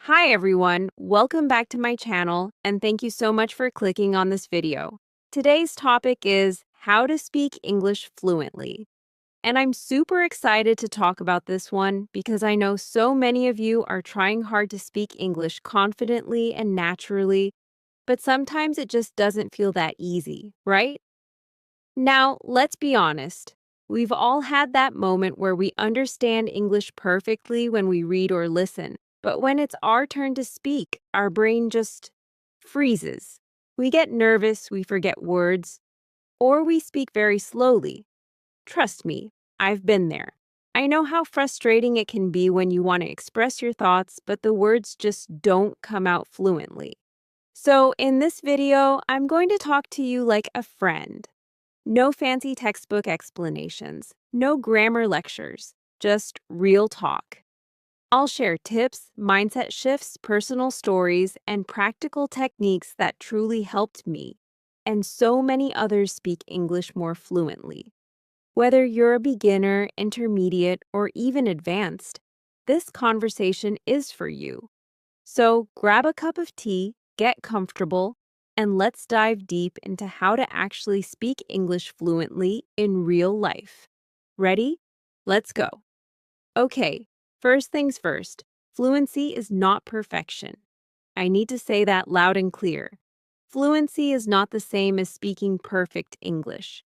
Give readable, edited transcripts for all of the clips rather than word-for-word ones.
Hi everyone, welcome back to my channel and thank you so much for clicking on this video. Today's topic is how to speak English fluently. And I'm super excited to talk about this one because I know so many of you are trying hard to speak English confidently and naturally, but sometimes it just doesn't feel that easy, right? Now, let's be honest. We've all had that moment where we understand English perfectly when we read or listen, but when it's our turn to speak, our brain just freezes. We get nervous, we forget words, or we speak very slowly. Trust me, I've been there. I know how frustrating it can be when you want to express your thoughts, but the words just don't come out fluently. So, in this video, I'm going to talk to you like a friend. No fancy textbook explanations, no grammar lectures, just real talk. I'll share tips, mindset shifts, personal stories, and practical techniques that truly helped me and so many others speak English more fluently. Whether you're a beginner, intermediate, or even advanced, this conversation is for you. So grab a cup of tea, get comfortable, and let's dive deep into how to actually speak English fluently in real life. Ready? Let's go. Okay, first things first, fluency is not perfection. I need to say that loud and clear. Fluency is not the same as speaking perfect English.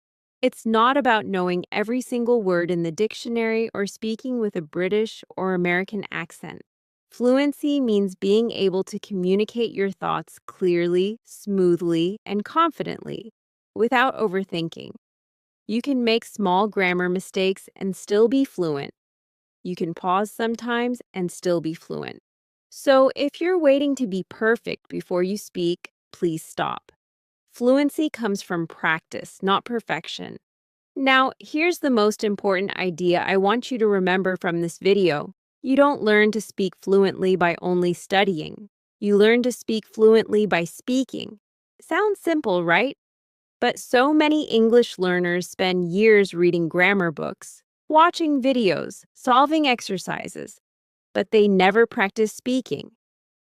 It's not about knowing every single word in the dictionary or speaking with a British or American accent. Fluency means being able to communicate your thoughts clearly, smoothly, and confidently, without overthinking. You can make small grammar mistakes and still be fluent. You can pause sometimes and still be fluent. So if you're waiting to be perfect before you speak, please stop. Fluency comes from practice, not perfection. Now, here's the most important idea I want you to remember from this video. You don't learn to speak fluently by only studying. You learn to speak fluently by speaking. Sounds simple, right? But so many English learners spend years reading grammar books, watching videos, solving exercises, but they never practice speaking.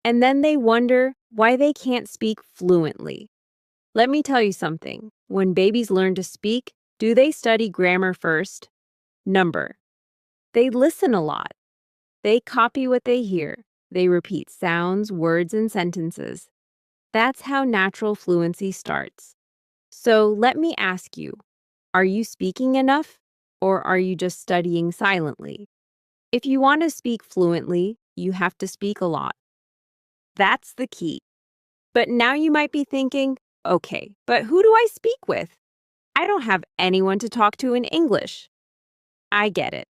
And then they wonder why they can't speak fluently. Let me tell you something. When babies learn to speak, do they study grammar first? Number. They listen a lot. They copy what they hear. They repeat sounds, words, and sentences. That's how natural fluency starts. So let me ask you, are you speaking enough or are you just studying silently? If you want to speak fluently, you have to speak a lot. That's the key. But now you might be thinking, okay, but who do I speak with? I don't have anyone to talk to in English. I get it.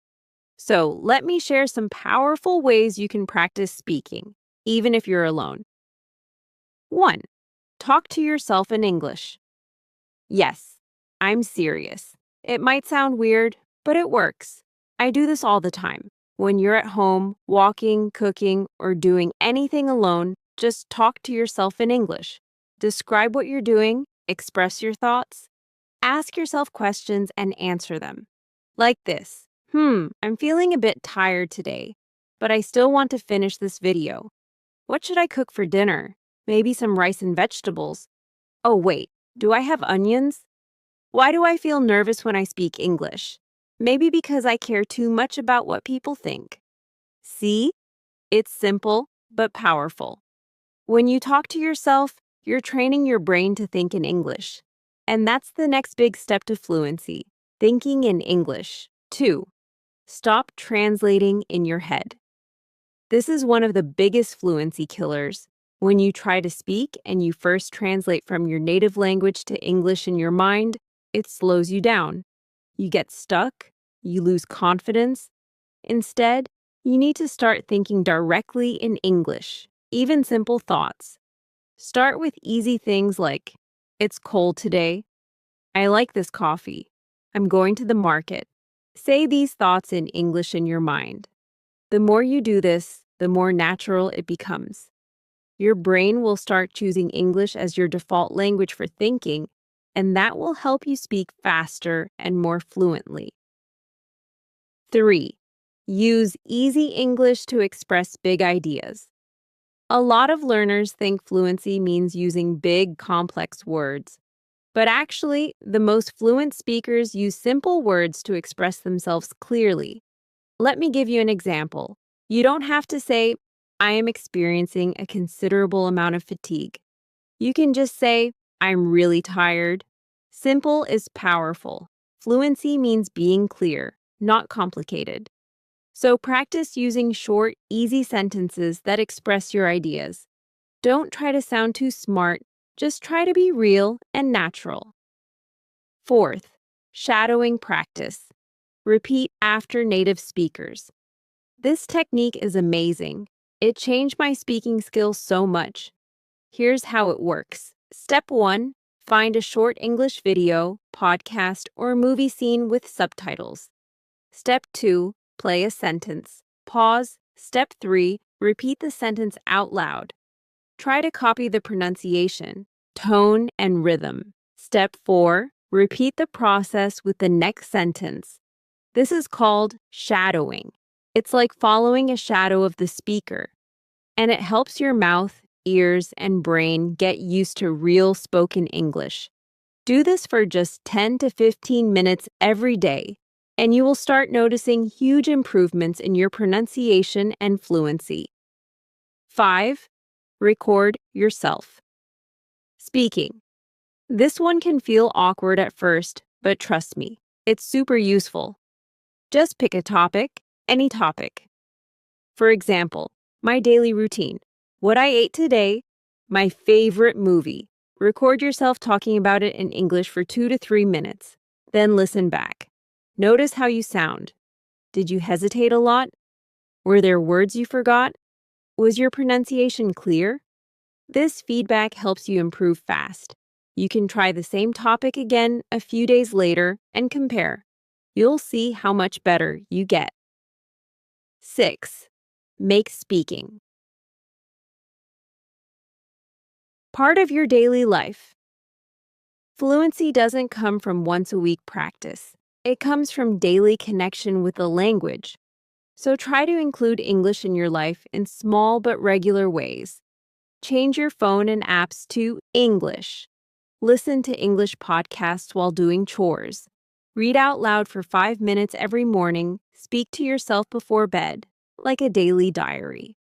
So let me share some powerful ways you can practice speaking, even if you're alone. 1. Talk to yourself in English. Yes, I'm serious. It might sound weird, but it works. I do this all the time. When you're at home, walking, cooking, or doing anything alone, just talk to yourself in English. Describe what you're doing, express your thoughts, ask yourself questions and answer them. Like this. I'm feeling a bit tired today, but I still want to finish this video. What should I cook for dinner? Maybe some rice and vegetables. Oh, wait, do I have onions? Why do I feel nervous when I speak English? Maybe because I care too much about what people think. See? It's simple, but powerful. When you talk to yourself, you're training your brain to think in English. And that's the next big step to fluency, thinking in English. 2. Stop translating in your head. This is one of the biggest fluency killers. When you try to speak and you first translate from your native language to English in your mind, it slows you down. You get stuck, you lose confidence. Instead, you need to start thinking directly in English, even simple thoughts. Start with easy things like, it's cold today. I like this coffee. I'm going to the market. Say these thoughts in English in your mind. The more you do this, the more natural it becomes. Your brain will start choosing English as your default language for thinking, and that will help you speak faster and more fluently. 3. Use easy English to express big ideas. A lot of learners think fluency means using big, complex words. But actually, the most fluent speakers use simple words to express themselves clearly. Let me give you an example. You don't have to say, I am experiencing a considerable amount of fatigue. You can just say, I'm really tired. Simple is powerful. Fluency means being clear, not complicated. So practice using short, easy sentences that express your ideas. Don't try to sound too smart, just try to be real and natural. Fourth, shadowing practice. Repeat after native speakers. This technique is amazing. It changed my speaking skills so much. Here's how it works. Step 1, find a short English video, podcast, or movie scene with subtitles. Step 2, play a sentence. Pause. Step 3, repeat the sentence out loud. Try to copy the pronunciation, tone, and rhythm. Step 4, repeat the process with the next sentence. This is called shadowing. It's like following a shadow of the speaker, and it helps your mouth, ears, and brain get used to real spoken English. Do this for just 10 to 15 minutes every day, and you will start noticing huge improvements in your pronunciation and fluency. 5. Record yourself. Speaking. This one can feel awkward at first, but trust me, it's super useful. Just pick a topic, any topic. For example, my daily routine, what I ate today, my favorite movie. Record yourself talking about it in English for 2 to 3 minutes. Then listen back. Notice how you sound. Did you hesitate a lot? Were there words you forgot? Was your pronunciation clear? This feedback helps you improve fast. You can try the same topic again a few days later and compare. You'll see how much better you get. 6. Make speaking part of your daily life. Fluency doesn't come from once-a-week practice. It comes from daily connection with the language. So try to include English in your life in small but regular ways. Change your phone and apps to English. Listen to English podcasts while doing chores. Read out loud for 5 minutes every morning. Speak to yourself before bed, like a daily diary.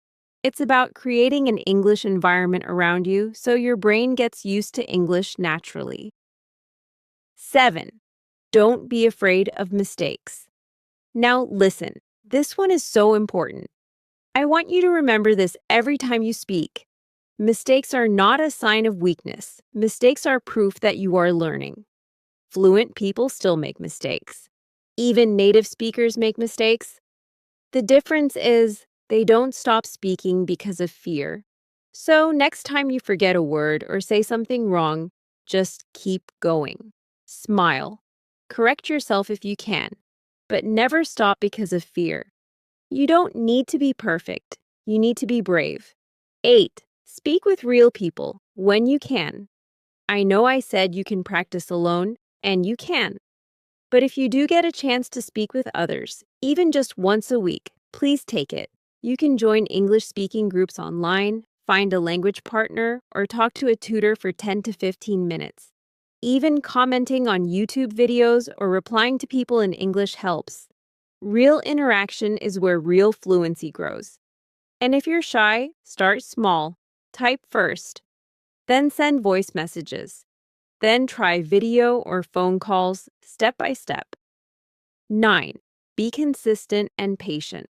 It's about creating an English environment around you so your brain gets used to English naturally. 7. Don't be afraid of mistakes. Now listen, this one is so important. I want you to remember this every time you speak. Mistakes are not a sign of weakness. Mistakes are proof that you are learning. Fluent people still make mistakes. Even native speakers make mistakes. The difference is they don't stop speaking because of fear. So next time you forget a word or say something wrong, just keep going. Smile. Correct yourself if you can, but never stop because of fear. You don't need to be perfect. You need to be brave. 8. Speak with real people when you can. I know I said you can practice alone, and you can. But if you do get a chance to speak with others, even just once a week, please take it. You can join English speaking groups online, find a language partner, or talk to a tutor for 10 to 15 minutes. Even commenting on YouTube videos or replying to people in English helps. Real interaction is where real fluency grows. And if you're shy, start small. Type first. Then send voice messages. Then try video or phone calls step by step. 9. Be consistent and patient.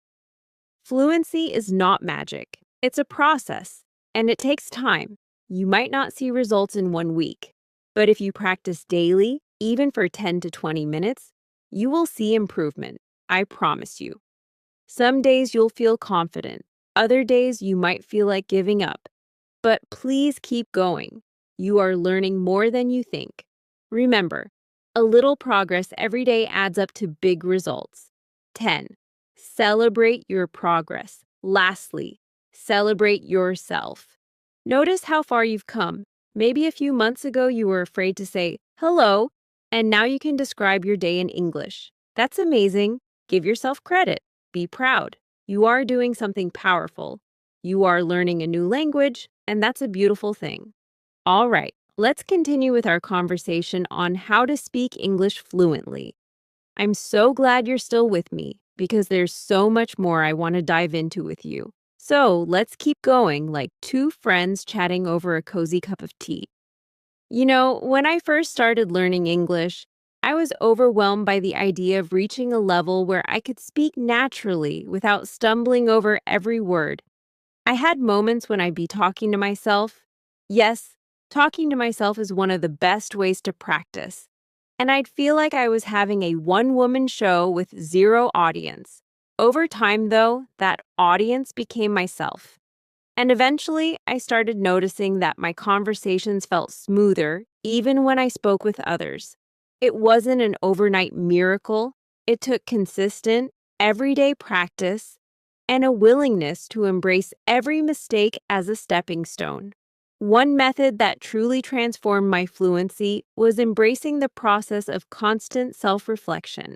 Fluency is not magic. It's a process, and it takes time. You might not see results in 1 week, but if you practice daily, even for 10 to 20 minutes, you will see improvement. I promise you. Some days you'll feel confident. Other days you might feel like giving up. But please keep going. You are learning more than you think. Remember, a little progress every day adds up to big results. 10. Celebrate your progress. Lastly, celebrate yourself. Notice how far you've come. Maybe a few months ago you were afraid to say hello, and now you can describe your day in English. That's amazing. Give yourself credit. Be proud. You are doing something powerful. You are learning a new language, and that's a beautiful thing. All right, let's continue with our conversation on how to speak English fluently. I'm so glad you're still with me because there's so much more I want to dive into with you. So let's keep going like two friends chatting over a cozy cup of tea. When I first started learning English, I was overwhelmed by the idea of reaching a level where I could speak naturally without stumbling over every word. I had moments when I'd be talking to myself. Yes, talking to myself is one of the best ways to practice. And I'd feel like I was having a one-woman show with zero audience. Over time, though, that audience became myself. And eventually, I started noticing that my conversations felt smoother, even when I spoke with others. It wasn't an overnight miracle. It took consistent, everyday practice and a willingness to embrace every mistake as a stepping stone. One method that truly transformed my fluency was embracing the process of constant self-reflection.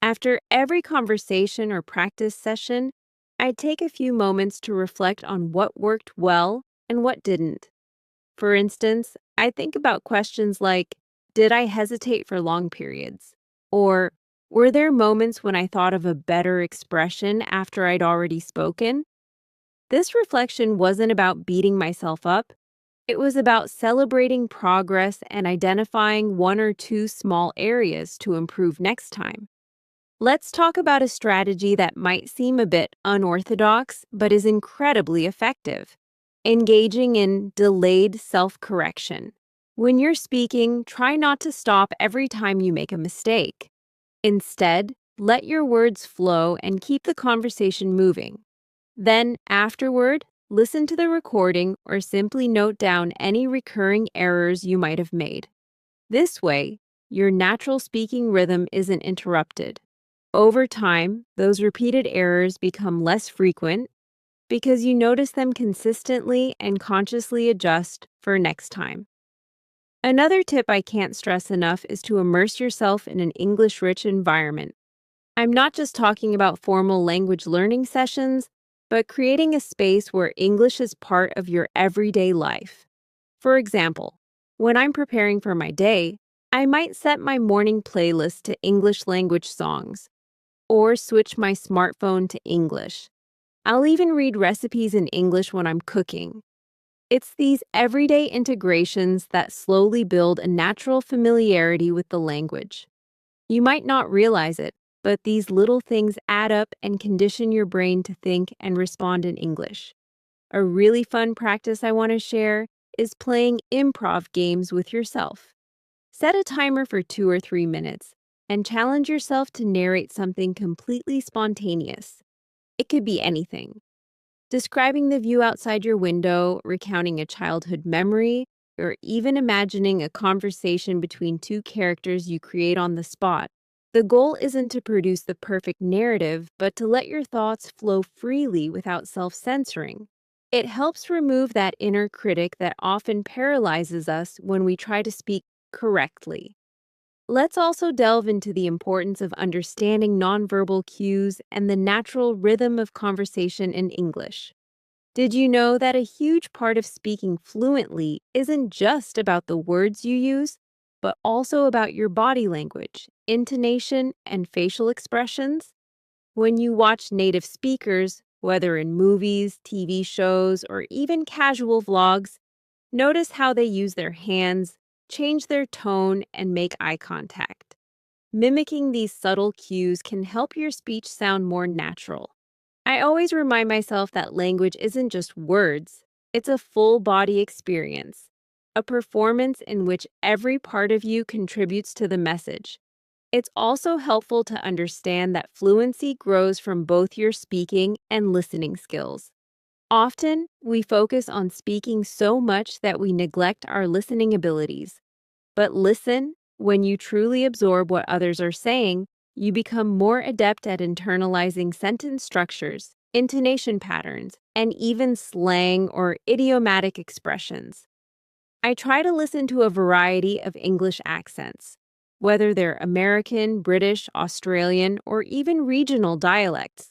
After every conversation or practice session, I'd take a few moments to reflect on what worked well and what didn't. For instance, I think about questions like, did I hesitate for long periods? Or, were there moments when I thought of a better expression after I'd already spoken? This reflection wasn't about beating myself up. It was about celebrating progress and identifying one or two small areas to improve next time. Let's talk about a strategy that might seem a bit unorthodox, but is incredibly effective. Engaging in delayed self-correction. When you're speaking, try not to stop every time you make a mistake. Instead, let your words flow and keep the conversation moving. Then, afterward, listen to the recording or simply note down any recurring errors you might have made. This way, your natural speaking rhythm isn't interrupted. Over time, those repeated errors become less frequent because you notice them consistently and consciously adjust for next time. Another tip I can't stress enough is to immerse yourself in an English-rich environment. I'm not just talking about formal language learning sessions, but creating a space where English is part of your everyday life. For example, when I'm preparing for my day, I might set my morning playlist to English language songs or switch my smartphone to English. I'll even read recipes in English when I'm cooking. It's these everyday integrations that slowly build a natural familiarity with the language. You might not realize it, but these little things add up and condition your brain to think and respond in English. A really fun practice I want to share is playing improv games with yourself. Set a timer for 2 or 3 minutes and challenge yourself to narrate something completely spontaneous. It could be anything. Describing the view outside your window, recounting a childhood memory, or even imagining a conversation between two characters you create on the spot. The goal isn't to produce the perfect narrative, but to let your thoughts flow freely without self-censoring. It helps remove that inner critic that often paralyzes us when we try to speak correctly. Let's also delve into the importance of understanding nonverbal cues and the natural rhythm of conversation in English. Did you know that a huge part of speaking fluently isn't just about the words you use, but also about your body language, intonation, and facial expressions? When you watch native speakers, whether in movies, TV shows, or even casual vlogs, notice how they use their hands, change their tone, and make eye contact. Mimicking these subtle cues can help your speech sound more natural. I always remind myself that language isn't just words, it's a full body experience, a performance in which every part of you contributes to the message. It's also helpful to understand that fluency grows from both your speaking and listening skills. Often, we focus on speaking so much that we neglect our listening abilities. But listen, when you truly absorb what others are saying, you become more adept at internalizing sentence structures, intonation patterns, and even slang or idiomatic expressions. I try to listen to a variety of English accents, whether they're American, British, Australian, or even regional dialects.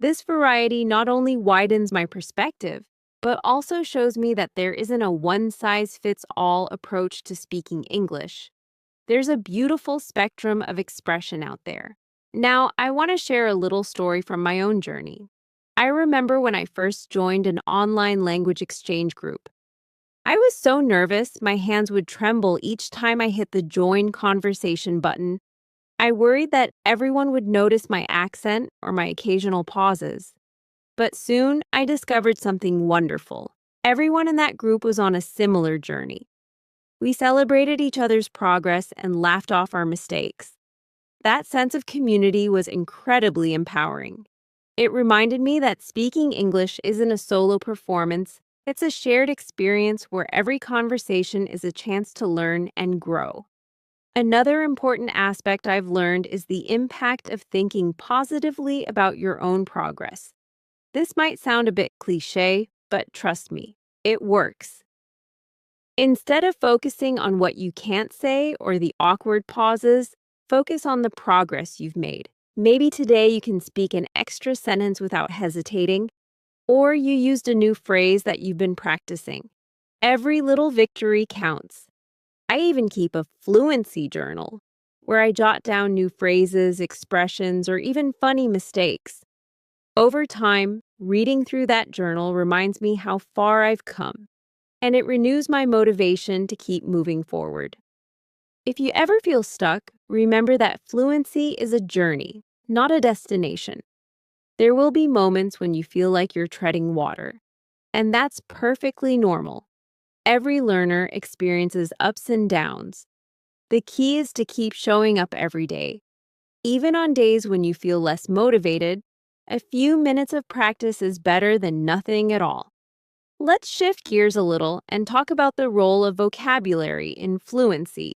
This variety not only widens my perspective, but also shows me that there isn't a one-size-fits-all approach to speaking English. There's a beautiful spectrum of expression out there. Now, I want to share a little story from my own journey. I remember when I first joined an online language exchange group. I was so nervous, my hands would tremble each time I hit the join conversation button. I worried that everyone would notice my accent or my occasional pauses. But soon, I discovered something wonderful. Everyone in that group was on a similar journey. We celebrated each other's progress and laughed off our mistakes. That sense of community was incredibly empowering. It reminded me that speaking English isn't a solo performance, it's a shared experience where every conversation is a chance to learn and grow. Another important aspect I've learned is the impact of thinking positively about your own progress. This might sound a bit cliché, but trust me, it works. Instead of focusing on what you can't say or the awkward pauses, focus on the progress you've made. Maybe today you can speak an extra sentence without hesitating, or you used a new phrase that you've been practicing. Every little victory counts. I even keep a fluency journal where I jot down new phrases, expressions, or even funny mistakes. Over time, reading through that journal reminds me how far I've come, and it renews my motivation to keep moving forward. If you ever feel stuck, remember that fluency is a journey, not a destination. There will be moments when you feel like you're treading water, and that's perfectly normal. Every learner experiences ups and downs. The key is to keep showing up every day. Even on days when you feel less motivated, a few minutes of practice is better than nothing at all. Let's shift gears a little and talk about the role of vocabulary in fluency.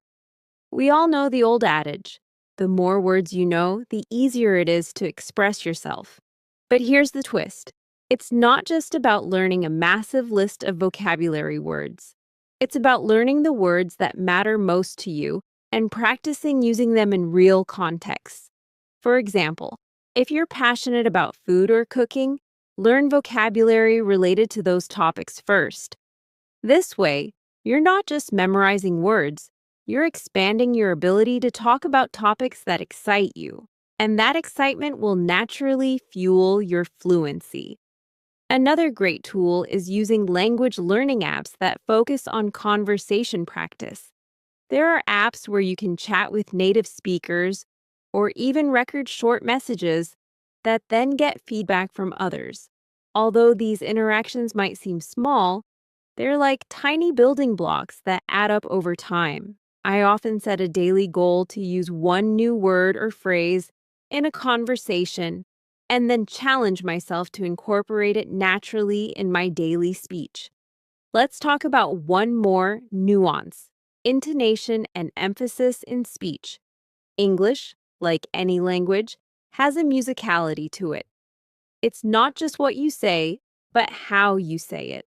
We all know the old adage, the more words you know, the easier it is to express yourself. But here's the twist. It's not just about learning a massive list of vocabulary words. It's about learning the words that matter most to you and practicing using them in real contexts. For example, if you're passionate about food or cooking, learn vocabulary related to those topics first. This way, you're not just memorizing words, you're expanding your ability to talk about topics that excite you, and that excitement will naturally fuel your fluency. Another great tool is using language learning apps that focus on conversation practice. There are apps where you can chat with native speakers or even record short messages that then get feedback from others. Although these interactions might seem small, they're like tiny building blocks that add up over time. I often set a daily goal to use one new word or phrase in a conversation and then challenge myself to incorporate it naturally in my daily speech. Let's talk about one more nuance: intonation and emphasis in speech. English, like any language, has a musicality to it. It's not just what you say, but how you say it.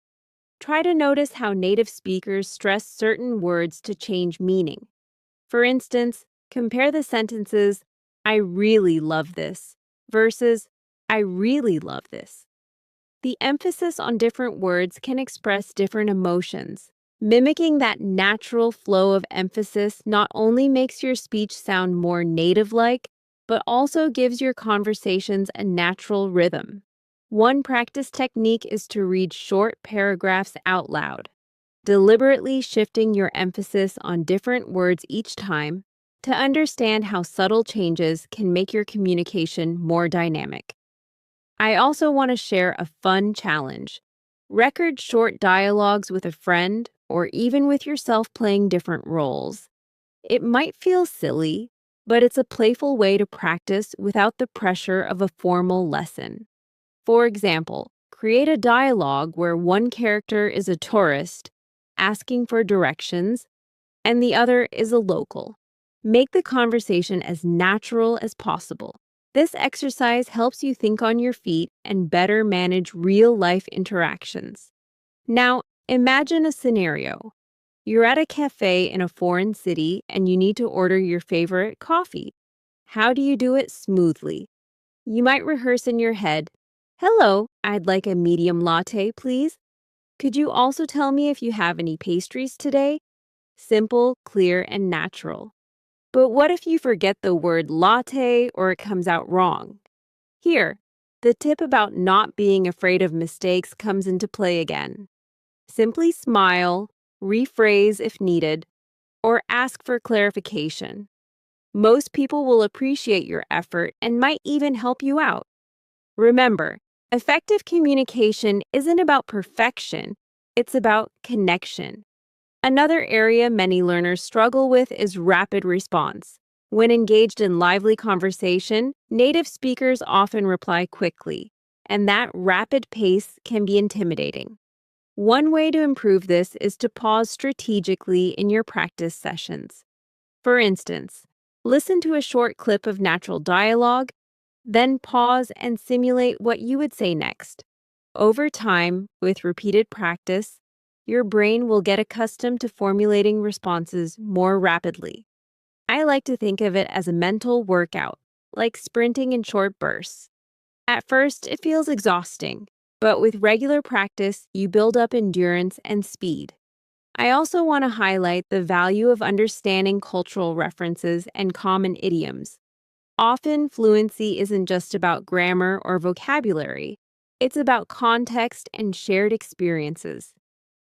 Try to notice how native speakers stress certain words to change meaning. For instance, compare the sentences, "I really love this," versus "I really love this." The emphasis on different words can express different emotions. Mimicking that natural flow of emphasis not only makes your speech sound more native-like, but also gives your conversations a natural rhythm. One practice technique is to read short paragraphs out loud, deliberately shifting your emphasis on different words each time to understand how subtle changes can make your communication more dynamic. I also want to share a fun challenge. Record short dialogues with a friend or even with yourself playing different roles. It might feel silly, but it's a playful way to practice without the pressure of a formal lesson. For example, create a dialogue where one character is a tourist asking for directions and the other is a local. Make the conversation as natural as possible. This exercise helps you think on your feet and better manage real-life interactions. Now, imagine a scenario. You're at a cafe in a foreign city and you need to order your favorite coffee. How do you do it smoothly? You might rehearse in your head, Hello, I'd like a medium latte, please. Could you also tell me if you have any pastries today? Simple, clear, and natural. But what if you forget the word latte or it comes out wrong? Here, the tip about not being afraid of mistakes comes into play again. Simply smile, rephrase if needed, or ask for clarification. Most people will appreciate your effort and might even help you out. Remember, effective communication isn't about perfection, it's about connection. Another area many learners struggle with is rapid response. When engaged in lively conversation, native speakers often reply quickly, and that rapid pace can be intimidating. One way to improve this is to pause strategically in your practice sessions. For instance, listen to a short clip of natural dialogue, then pause and simulate what you would say next. Over time, with repeated practice, your brain will get accustomed to formulating responses more rapidly. I like to think of it as a mental workout, like sprinting in short bursts. At first, it feels exhausting, but with regular practice, you build up endurance and speed. I also want to highlight the value of understanding cultural references and common idioms. Often, fluency isn't just about grammar or vocabulary, it's about context and shared experiences.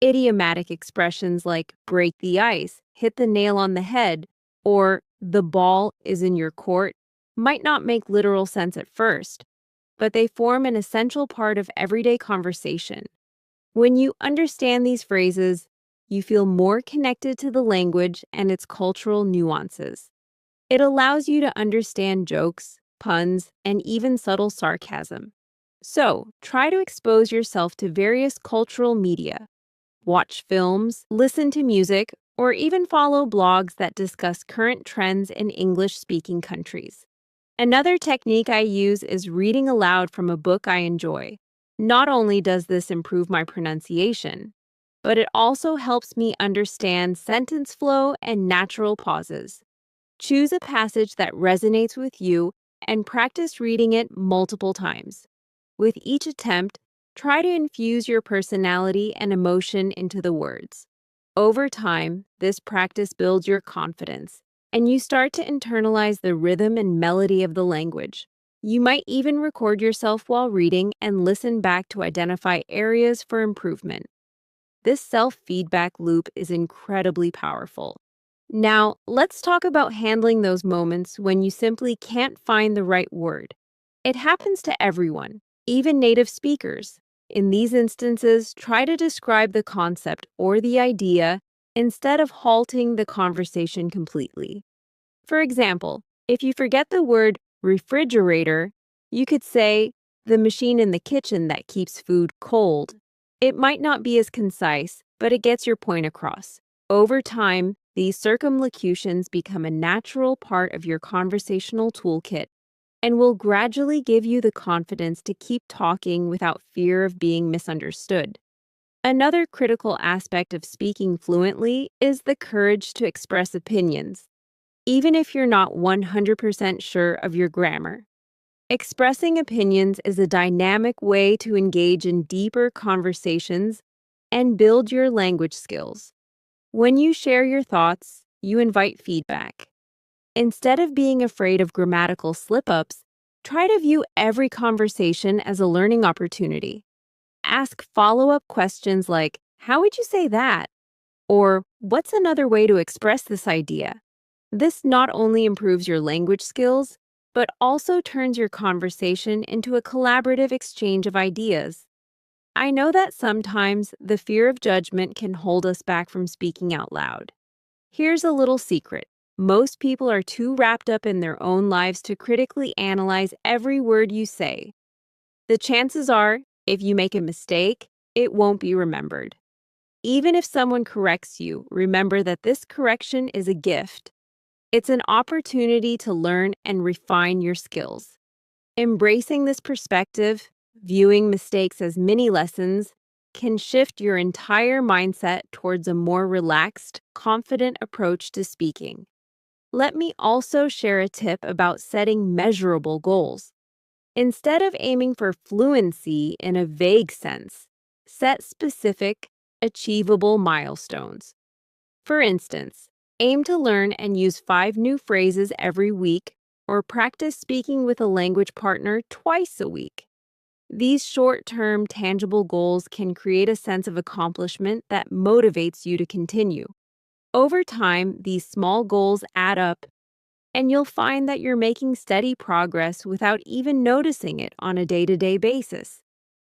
Idiomatic expressions like break the ice, hit the nail on the head, or the ball is in your court might not make literal sense at first, but they form an essential part of everyday conversation. When you understand these phrases, you feel more connected to the language and its cultural nuances. It allows you to understand jokes, puns, and even subtle sarcasm. So, try to expose yourself to various cultural media. Watch films, listen to music, or even follow blogs that discuss current trends in English-speaking countries. Another technique I use is reading aloud from a book I enjoy. Not only does this improve my pronunciation, but it also helps me understand sentence flow and natural pauses. Choose a passage that resonates with you and practice reading it multiple times. With each attempt, try to infuse your personality and emotion into the words. Over time, this practice builds your confidence, and you start to internalize the rhythm and melody of the language. You might even record yourself while reading and listen back to identify areas for improvement. This self-feedback loop is incredibly powerful. Now, let's talk about handling those moments when you simply can't find the right word. It happens to everyone, even native speakers. In these instances, try to describe the concept or the idea instead of halting the conversation completely. For example, if you forget the word refrigerator, you could say, the machine in the kitchen that keeps food cold. It might not be as concise, but it gets your point across. Over time, these circumlocutions become a natural part of your conversational toolkit and will gradually give you the confidence to keep talking without fear of being misunderstood. Another critical aspect of speaking fluently is the courage to express opinions, even if you're not 100% sure of your grammar. Expressing opinions is a dynamic way to engage in deeper conversations and build your language skills. When you share your thoughts, you invite feedback. Instead of being afraid of grammatical slip-ups, try to view every conversation as a learning opportunity. Ask follow-up questions like, how would you say that? Or, what's another way to express this idea? This not only improves your language skills, but also turns your conversation into a collaborative exchange of ideas. I know that sometimes the fear of judgment can hold us back from speaking out loud. Here's a little secret. Most people are too wrapped up in their own lives to critically analyze every word you say. The chances are, if you make a mistake, it won't be remembered. Even if someone corrects you, remember that this correction is a gift. It's an opportunity to learn and refine your skills. Embracing this perspective, viewing mistakes as mini lessons, can shift your entire mindset towards a more relaxed, confident approach to speaking. Let me also share a tip about setting measurable goals. Instead of aiming for fluency in a vague sense, set specific, achievable milestones. For instance, aim to learn and use 5 new phrases every week or practice speaking with a language partner twice a week. These short-term, tangible goals can create a sense of accomplishment that motivates you to continue. Over time, these small goals add up, and you'll find that you're making steady progress without even noticing it on a day-to-day basis.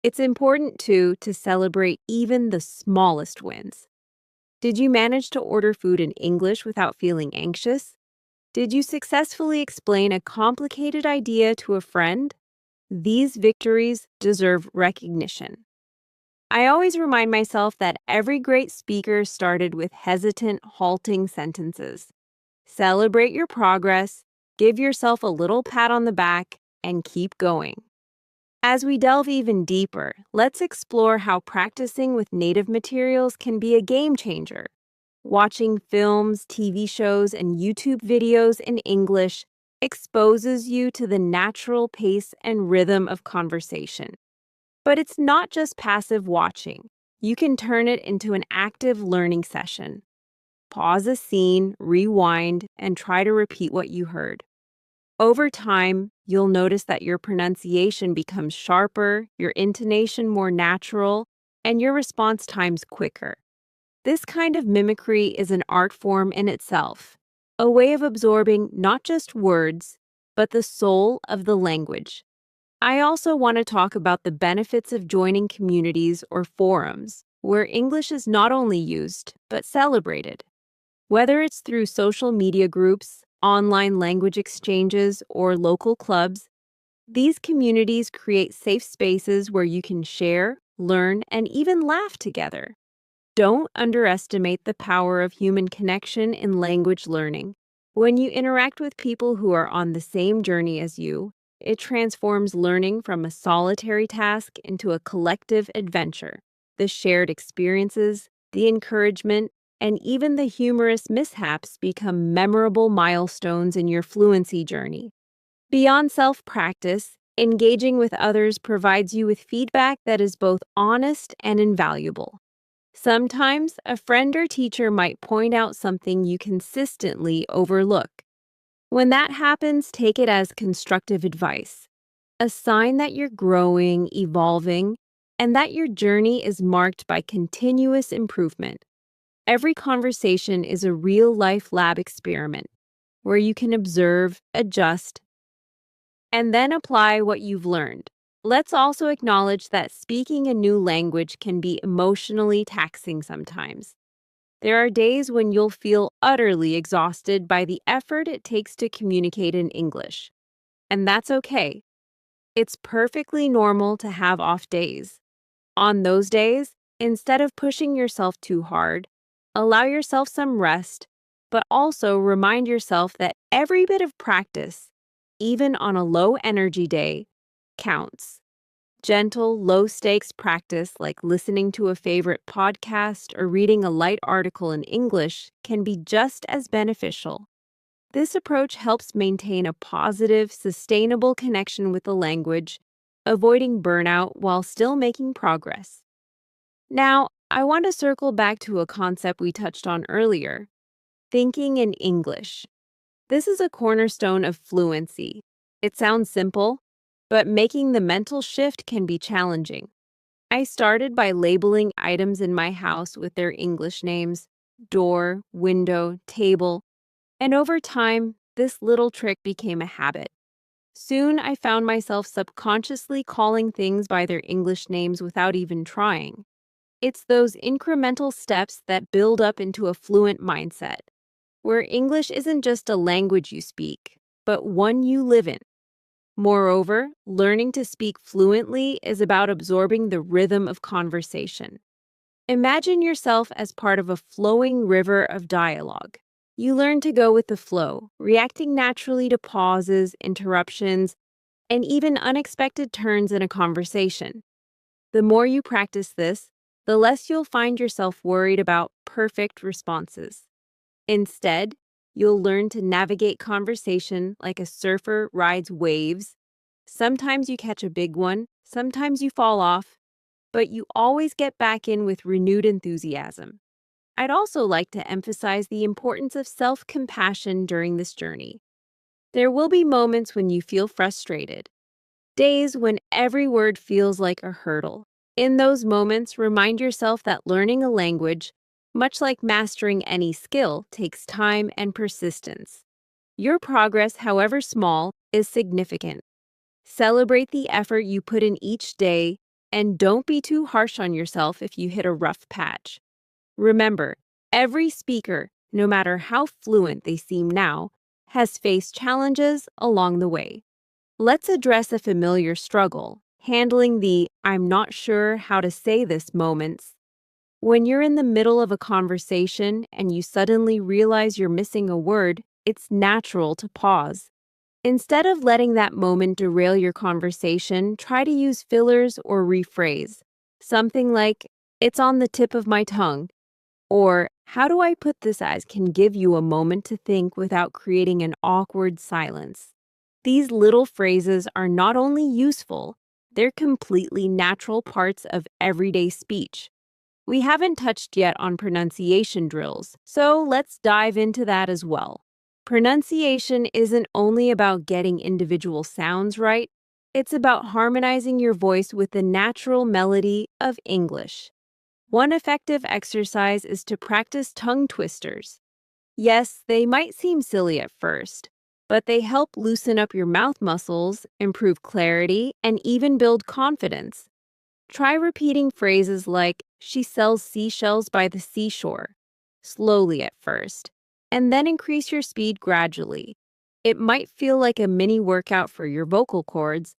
It's important, too, to celebrate even the smallest wins. Did you manage to order food in English without feeling anxious? Did you successfully explain a complicated idea to a friend? These victories deserve recognition. I always remind myself that every great speaker started with hesitant, halting sentences. Celebrate your progress, give yourself a little pat on the back, and keep going. As we delve even deeper, let's explore how practicing with native materials can be a game changer. Watching films, TV shows, and YouTube videos in English exposes you to the natural pace and rhythm of conversation. But it's not just passive watching. You can turn it into an active learning session. Pause a scene, rewind, and try to repeat what you heard. Over time, you'll notice that your pronunciation becomes sharper, your intonation more natural, and your response times quicker. This kind of mimicry is an art form in itself, a way of absorbing not just words, but the soul of the language. I also want to talk about the benefits of joining communities or forums where English is not only used, but celebrated. Whether it's through social media groups, online language exchanges, or local clubs, these communities create safe spaces where you can share, learn, and even laugh together. Don't underestimate the power of human connection in language learning. When you interact with people who are on the same journey as you, it transforms learning from a solitary task into a collective adventure. The shared experiences, the encouragement, and even the humorous mishaps become memorable milestones in your fluency journey. Beyond self-practice, engaging with others provides you with feedback that is both honest and invaluable. Sometimes, a friend or teacher might point out something you consistently overlook. When that happens, take it as constructive advice, a sign that you're growing, evolving, and that your journey is marked by continuous improvement. Every conversation is a real-life lab experiment where you can observe, adjust, and then apply what you've learned. Let's also acknowledge that speaking a new language can be emotionally taxing sometimes. There are days when you'll feel utterly exhausted by the effort it takes to communicate in English. And that's okay. It's perfectly normal to have off days. On those days, instead of pushing yourself too hard, allow yourself some rest, but also remind yourself that every bit of practice, even on a low-energy day, counts. Gentle, low-stakes practice like listening to a favorite podcast or reading a light article in English can be just as beneficial. This approach helps maintain a positive, sustainable connection with the language, avoiding burnout while still making progress. Now, I want to circle back to a concept we touched on earlier, thinking in English. This is a cornerstone of fluency. It sounds simple, but making the mental shift can be challenging. I started by labeling items in my house with their English names: door, window, table, and over time, this little trick became a habit. Soon, I found myself subconsciously calling things by their English names without even trying. It's those incremental steps that build up into a fluent mindset, where English isn't just a language you speak, but one you live in. Moreover, learning to speak fluently is about absorbing the rhythm of conversation. Imagine yourself as part of a flowing river of dialogue. You learn to go with the flow, reacting naturally to pauses, interruptions, and even unexpected turns in a conversation. The more you practice this, the less you'll find yourself worried about perfect responses. Instead, you'll learn to navigate conversation like a surfer rides waves, Sometimes you catch a big one, sometimes you fall off, but you always get back in with renewed enthusiasm. I'd also like to emphasize the importance of self-compassion during this journey. There will be moments when you feel frustrated, days when every word feels like a hurdle. In those moments, remind yourself that learning a language, much like mastering any skill, takes time and persistence. Your progress, however small, is significant. Celebrate the effort you put in each day, and don't be too harsh on yourself if you hit a rough patch. Remember, every speaker, no matter how fluent they seem now, has faced challenges along the way. Let's address a familiar struggle, handling the "I'm not sure how to say this" moments. When you're in the middle of a conversation and you suddenly realize you're missing a word, it's natural to pause. Instead of letting that moment derail your conversation, try to use fillers or rephrase. Something like, "It's on the tip of my tongue," or "How do I put this as" can give you a moment to think without creating an awkward silence. These little phrases are not only useful, they're completely natural parts of everyday speech. We haven't touched yet on pronunciation drills, so let's dive into that as well. Pronunciation isn't only about getting individual sounds right, it's about harmonizing your voice with the natural melody of English. One effective exercise is to practice tongue twisters. Yes, they might seem silly at first, but they help loosen up your mouth muscles, improve clarity, and even build confidence. Try repeating phrases like, "She sells seashells by the seashore," slowly at first, and then increase your speed gradually. It might feel like a mini workout for your vocal cords,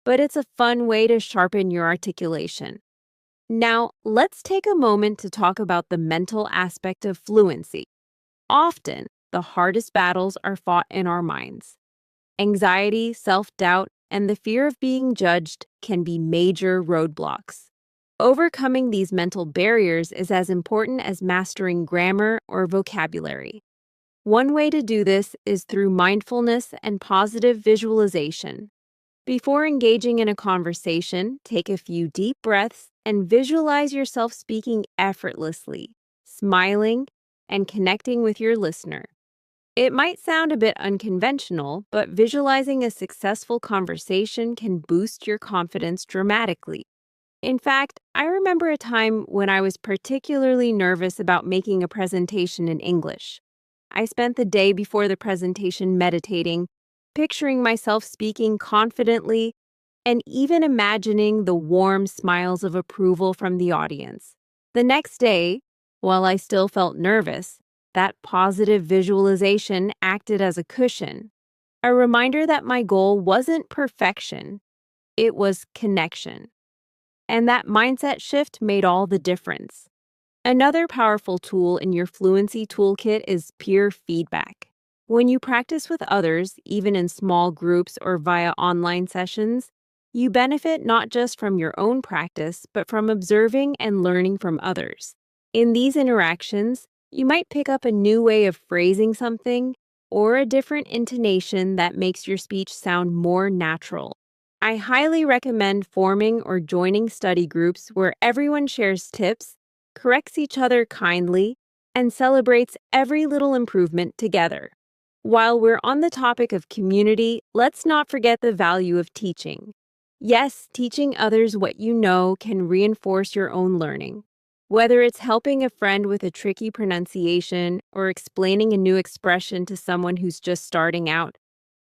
but it's a fun way to sharpen your articulation. Now, let's take a moment to talk about the mental aspect of fluency. Often, the hardest battles are fought in our minds. Anxiety, self-doubt, and the fear of being judged can be major roadblocks. Overcoming these mental barriers is as important as mastering grammar or vocabulary. One way to do this is through mindfulness and positive visualization. Before engaging in a conversation, take a few deep breaths and visualize yourself speaking effortlessly, smiling, and connecting with your listener. It might sound a bit unconventional, but visualizing a successful conversation can boost your confidence dramatically. In fact, I remember a time when I was particularly nervous about making a presentation in English. I spent the day before the presentation meditating, picturing myself speaking confidently, and even imagining the warm smiles of approval from the audience. The next day, while I still felt nervous, that positive visualization acted as a cushion, a reminder that my goal wasn't perfection, it was connection. And that mindset shift made all the difference. Another powerful tool in your fluency toolkit is peer feedback. When you practice with others, even in small groups or via online sessions, you benefit not just from your own practice, but from observing and learning from others. In these interactions, you might pick up a new way of phrasing something or a different intonation that makes your speech sound more natural. I highly recommend forming or joining study groups where everyone shares tips, corrects each other kindly, and celebrates every little improvement together. While we're on the topic of community, let's not forget the value of teaching. Yes, teaching others what you know can reinforce your own learning. Whether it's helping a friend with a tricky pronunciation or explaining a new expression to someone who's just starting out,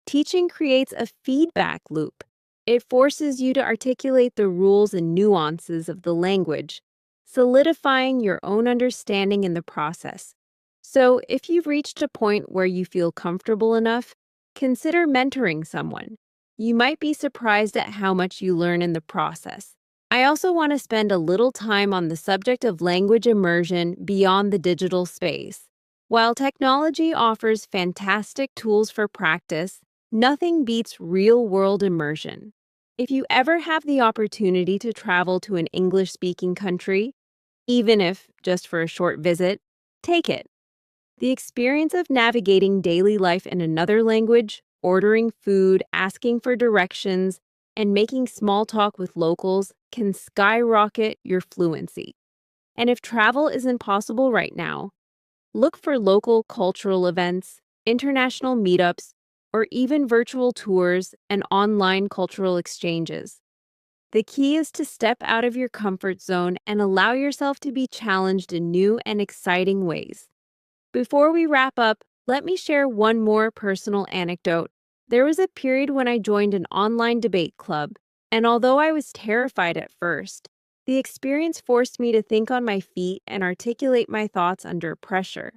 teaching creates a feedback loop. It forces you to articulate the rules and nuances of the language, solidifying your own understanding in the process. So, if you've reached a point where you feel comfortable enough, consider mentoring someone. You might be surprised at how much you learn in the process. I also want to spend a little time on the subject of language immersion beyond the digital space. While technology offers fantastic tools for practice, nothing beats real-world immersion. If you ever have the opportunity to travel to an English-speaking country, even if just for a short visit, take it. The experience of navigating daily life in another language, ordering food, asking for directions, and making small talk with locals can skyrocket your fluency. And if travel isn't possible right now, look for local cultural events, international meetups, or even virtual tours and online cultural exchanges. The key is to step out of your comfort zone and allow yourself to be challenged in new and exciting ways. Before we wrap up, let me share one more personal anecdote. There was a period when I joined an online debate club, and although I was terrified at first, the experience forced me to think on my feet and articulate my thoughts under pressure.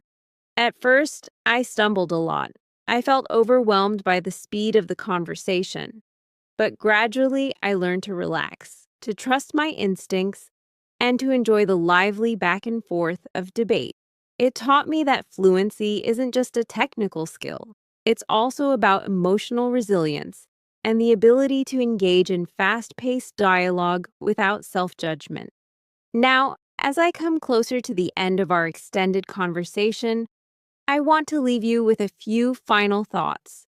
At first, I stumbled a lot. I felt overwhelmed by the speed of the conversation. But gradually, I learned to relax, to trust my instincts, and to enjoy the lively back and forth of debate. It taught me that fluency isn't just a technical skill, it's also about emotional resilience and the ability to engage in fast paced dialogue without self judgment. Now, as I come closer to the end of our extended conversation, I want to leave you with a few final thoughts.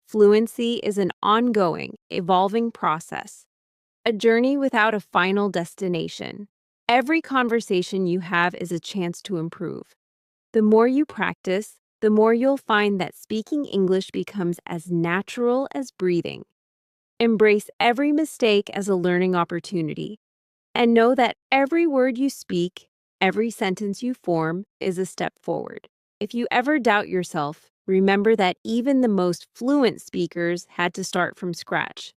Fluency is an ongoing, evolving process, a journey without a final destination. Every conversation you have is a chance to improve. The more you practice, the more you'll find that speaking English becomes as natural as breathing. Embrace every mistake as a learning opportunity, and know that every word you speak, every sentence you form, is a step forward. If you ever doubt yourself, remember that even the most fluent speakers had to start from scratch.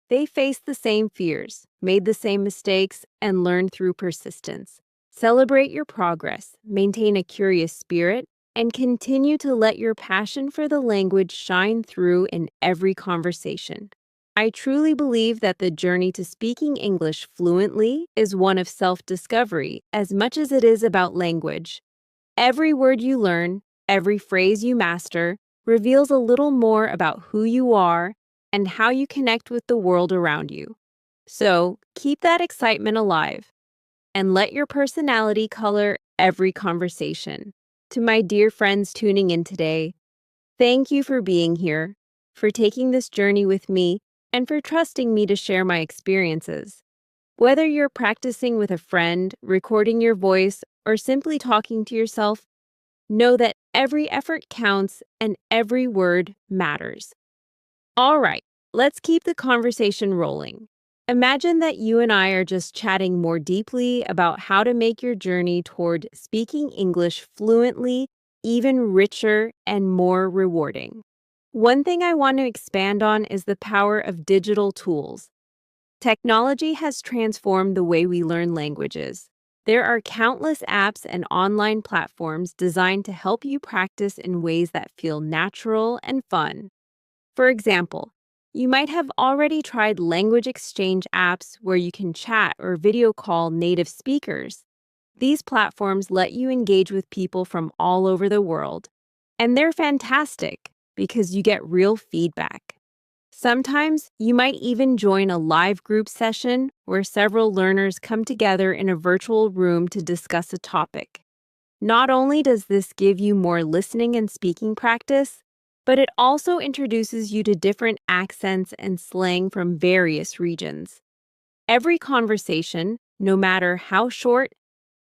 They faced the same fears, made the same mistakes, and learned through persistence. Celebrate your progress, maintain a curious spirit, and continue to let your passion for the language shine through in every conversation. I truly believe that the journey to speaking English fluently is one of self-discovery as much as it is about language. Every word you learn, every phrase you master, reveals a little more about who you are and how you connect with the world around you. So, keep that excitement alive and let your personality color every conversation. To my dear friends tuning in today, thank you for being here, for taking this journey with me, and for trusting me to share my experiences. Whether you're practicing with a friend, recording your voice, or simply talking to yourself, know that every effort counts and every word matters. All right, let's keep the conversation rolling. Imagine that you and I are just chatting more deeply about how to make your journey toward speaking English fluently even richer and more rewarding. One thing I want to expand on is the power of digital tools. Technology has transformed the way we learn languages. There are countless apps and online platforms designed to help you practice in ways that feel natural and fun. For example, you might have already tried language exchange apps where you can chat or video call native speakers. These platforms let you engage with people from all over the world, and they're fantastic because you get real feedback. Sometimes you might even join a live group session where several learners come together in a virtual room to discuss a topic. Not only does this give you more listening and speaking practice, but it also introduces you to different accents and slang from various regions. Every conversation, no matter how short,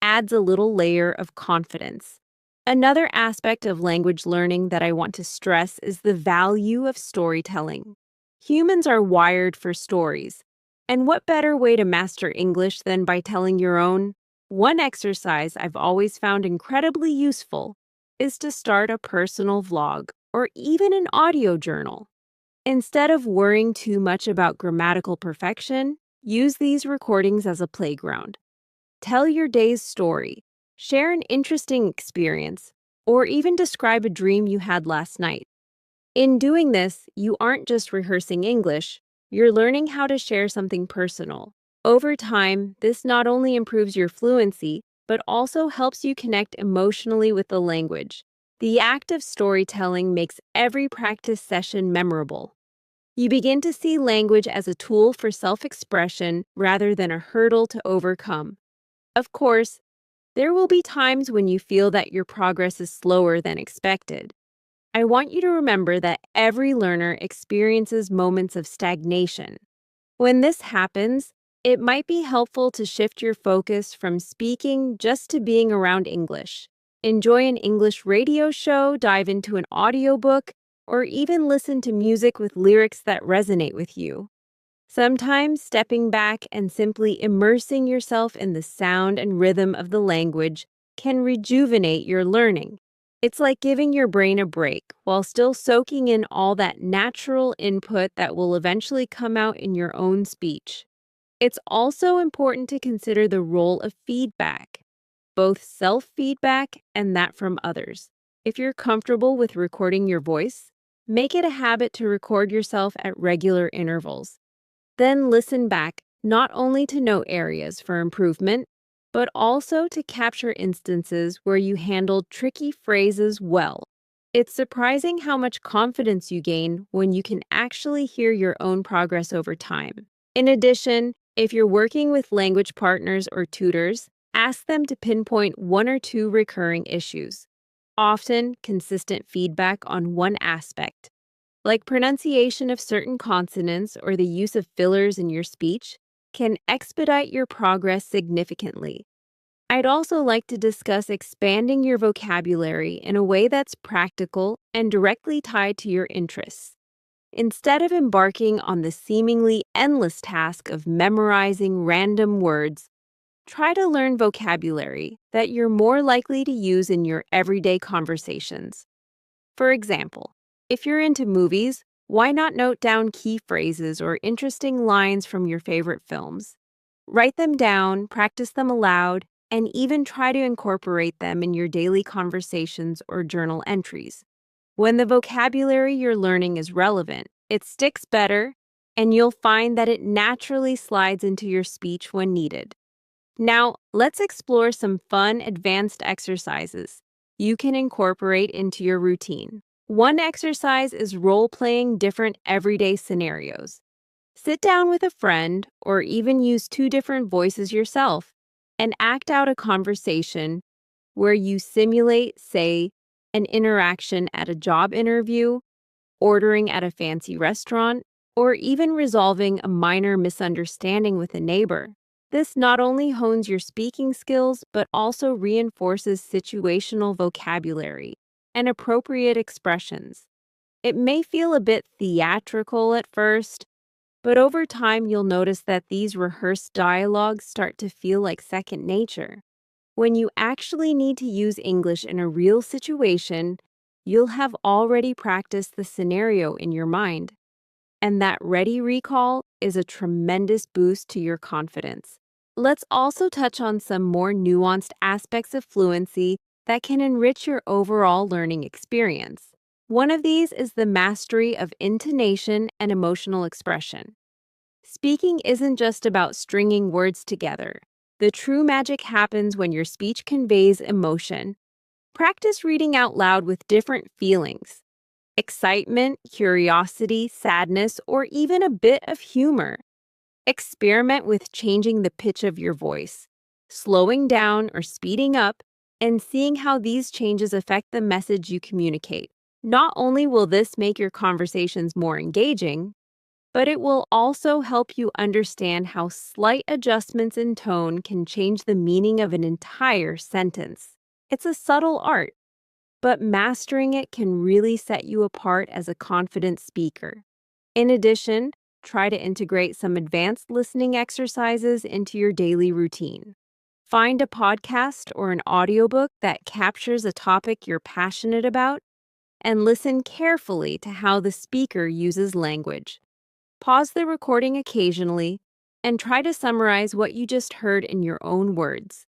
adds a little layer of confidence. Another aspect of language learning that I want to stress is the value of storytelling. Humans are wired for stories, and what better way to master English than by telling your own? One exercise I've always found incredibly useful is to start a personal vlog or even an audio journal. Instead of worrying too much about grammatical perfection, use these recordings as a playground. Tell your day's story, share an interesting experience, or even describe a dream you had last night. In doing this, you aren't just rehearsing English, you're learning how to share something personal. Over time, this not only improves your fluency, but also helps you connect emotionally with the language. The act of storytelling makes every practice session memorable. You begin to see language as a tool for self-expression rather than a hurdle to overcome. Of course, there will be times when you feel that your progress is slower than expected. I want you to remember that every learner experiences moments of stagnation. When this happens, it might be helpful to shift your focus from speaking just to being around English. Enjoy an English radio show, dive into an audiobook, or even listen to music with lyrics that resonate with you. Sometimes stepping back and simply immersing yourself in the sound and rhythm of the language can rejuvenate your learning. It's like giving your brain a break while still soaking in all that natural input that will eventually come out in your own speech. It's also important to consider the role of feedback, both self-feedback and that from others. If you're comfortable with recording your voice, make it a habit to record yourself at regular intervals. Then listen back, not only to note areas for improvement, but also to capture instances where you handled tricky phrases well. It's surprising how much confidence you gain when you can actually hear your own progress over time. In addition, if you're working with language partners or tutors, ask them to pinpoint one or two recurring issues. Often, consistent feedback on one aspect, like pronunciation of certain consonants or the use of fillers in your speech, can expedite your progress significantly. I'd also like to discuss expanding your vocabulary in a way that's practical and directly tied to your interests. Instead of embarking on the seemingly endless task of memorizing random words, try to learn vocabulary that you're more likely to use in your everyday conversations. For example, if you're into movies, why not note down key phrases or interesting lines from your favorite films? Write them down, practice them aloud, and even try to incorporate them in your daily conversations or journal entries. When the vocabulary you're learning is relevant, it sticks better, and you'll find that it naturally slides into your speech when needed. Now, let's explore some fun, advanced exercises you can incorporate into your routine. One exercise is role-playing different everyday scenarios. Sit down with a friend, or even use two different voices yourself, and act out a conversation where you simulate, say, an interaction at a job interview, ordering at a fancy restaurant, or even resolving a minor misunderstanding with a neighbor. This not only hones your speaking skills, but also reinforces situational vocabulary and appropriate expressions. It may feel a bit theatrical at first, but over time you'll notice that these rehearsed dialogues start to feel like second nature. When you actually need to use English in a real situation, you'll have already practiced the scenario in your mind. And that ready recall is a tremendous boost to your confidence. Let's also touch on some more nuanced aspects of fluency that can enrich your overall learning experience. One of these is the mastery of intonation and emotional expression. Speaking isn't just about stringing words together. The true magic happens when your speech conveys emotion. Practice reading out loud with different feelings: excitement, curiosity, sadness, or even a bit of humor. Experiment with changing the pitch of your voice, slowing down or speeding up, and seeing how these changes affect the message you communicate. Not only will this make your conversations more engaging, but it will also help you understand how slight adjustments in tone can change the meaning of an entire sentence. It's a subtle art, but mastering it can really set you apart as a confident speaker. In addition, try to integrate some advanced listening exercises into your daily routine. Find a podcast or an audiobook that captures a topic you're passionate about, and listen carefully to how the speaker uses language. Pause the recording occasionally and try to summarize what you just heard in your own words.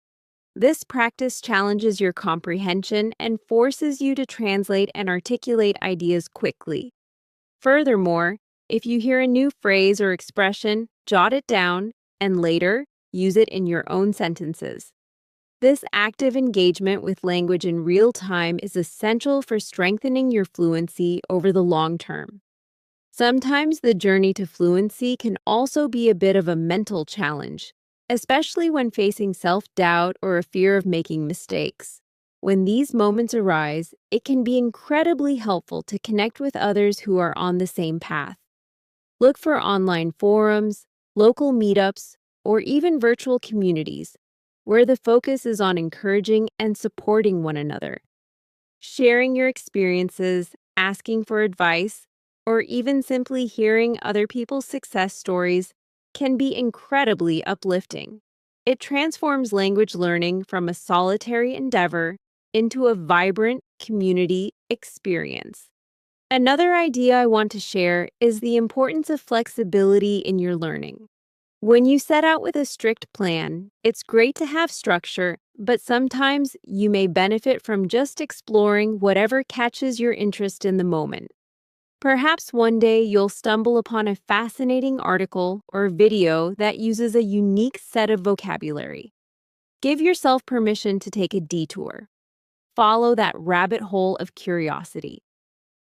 This practice challenges your comprehension and forces you to translate and articulate ideas quickly. Furthermore, if you hear a new phrase or expression, jot it down and later use it in your own sentences. This active engagement with language in real time is essential for strengthening your fluency over the long term. Sometimes the journey to fluency can also be a bit of a mental challenge, especially when facing self-doubt or a fear of making mistakes. When these moments arise, it can be incredibly helpful to connect with others who are on the same path. Look for online forums, local meetups, or even virtual communities where the focus is on encouraging and supporting one another. Sharing your experiences, asking for advice, or even simply hearing other people's success stories can be incredibly uplifting. It transforms language learning from a solitary endeavor into a vibrant community experience. Another idea I want to share is the importance of flexibility in your learning. When you set out with a strict plan, it's great to have structure, but sometimes you may benefit from just exploring whatever catches your interest in the moment. Perhaps one day you'll stumble upon a fascinating article or video that uses a unique set of vocabulary. Give yourself permission to take a detour. Follow that rabbit hole of curiosity.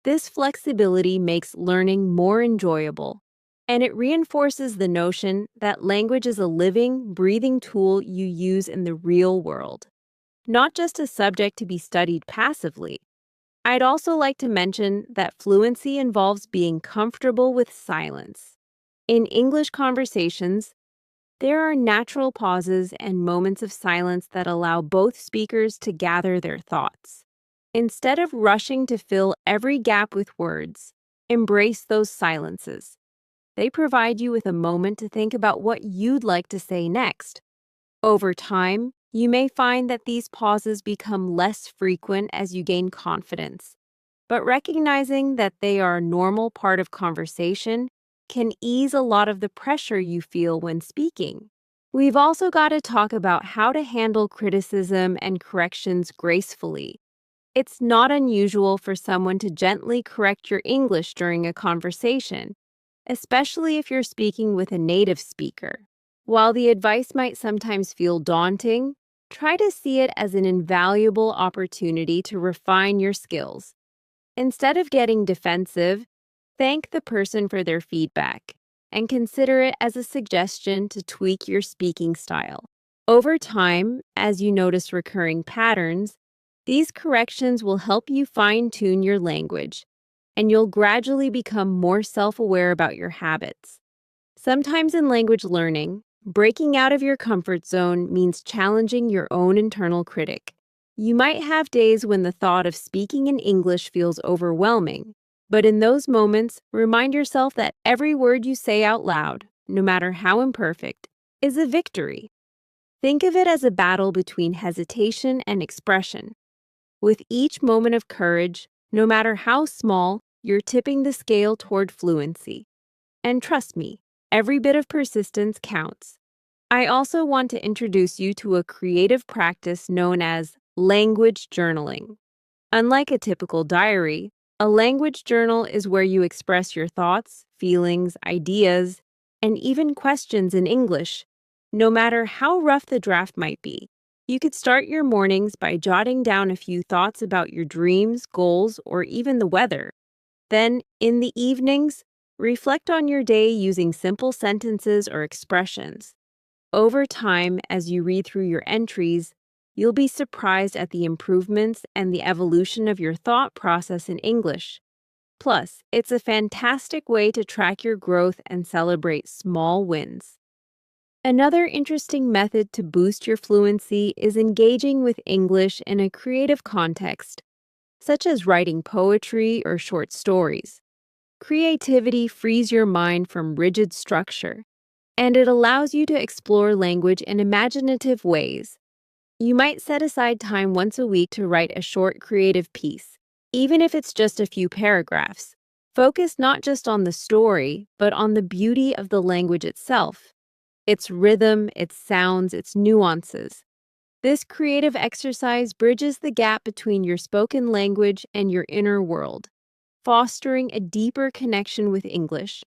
This flexibility makes learning more enjoyable, and it reinforces the notion that language is a living, breathing tool you use in the real world, not just a subject to be studied passively. I'd also like to mention that fluency involves being comfortable with silence. In English conversations, there are natural pauses and moments of silence that allow both speakers to gather their thoughts. Instead of rushing to fill every gap with words, embrace those silences. They provide you with a moment to think about what you'd like to say next. Over time, you may find that these pauses become less frequent as you gain confidence, but recognizing that they are a normal part of conversation can ease a lot of the pressure you feel when speaking. We've also got to talk about how to handle criticism and corrections gracefully. It's not unusual for someone to gently correct your English during a conversation, especially if you're speaking with a native speaker. While the advice might sometimes feel daunting, try to see it as an invaluable opportunity to refine your skills. Instead of getting defensive, thank the person for their feedback and consider it as a suggestion to tweak your speaking style. Over time, as you notice recurring patterns, these corrections will help you fine-tune your language, and you'll gradually become more self-aware about your habits. Sometimes in language learning, breaking out of your comfort zone means challenging your own internal critic. You might have days when the thought of speaking in English feels overwhelming, but in those moments, remind yourself that every word you say out loud, no matter how imperfect, is a victory. Think of it as a battle between hesitation and expression. With each moment of courage, no matter how small, you're tipping the scale toward fluency. And trust me, every bit of persistence counts. I also want to introduce you to a creative practice known as language journaling. Unlike a typical diary, a language journal is where you express your thoughts, feelings, ideas, and even questions in English, no matter how rough the draft might be. You could start your mornings by jotting down a few thoughts about your dreams, goals, or even the weather. Then, in the evenings, reflect on your day using simple sentences or expressions. Over time, as you read through your entries, you'll be surprised at the improvements and the evolution of your thought process in English. Plus, it's a fantastic way to track your growth and celebrate small wins. Another interesting method to boost your fluency is engaging with English in a creative context, such as writing poetry or short stories. Creativity frees your mind from rigid structure, and it allows you to explore language in imaginative ways. You might set aside time once a week to write a short creative piece, even if it's just a few paragraphs. Focus not just on the story, but on the beauty of the language itself, its rhythm, its sounds, its nuances. This creative exercise bridges the gap between your spoken language and your inner world, fostering a deeper connection with English.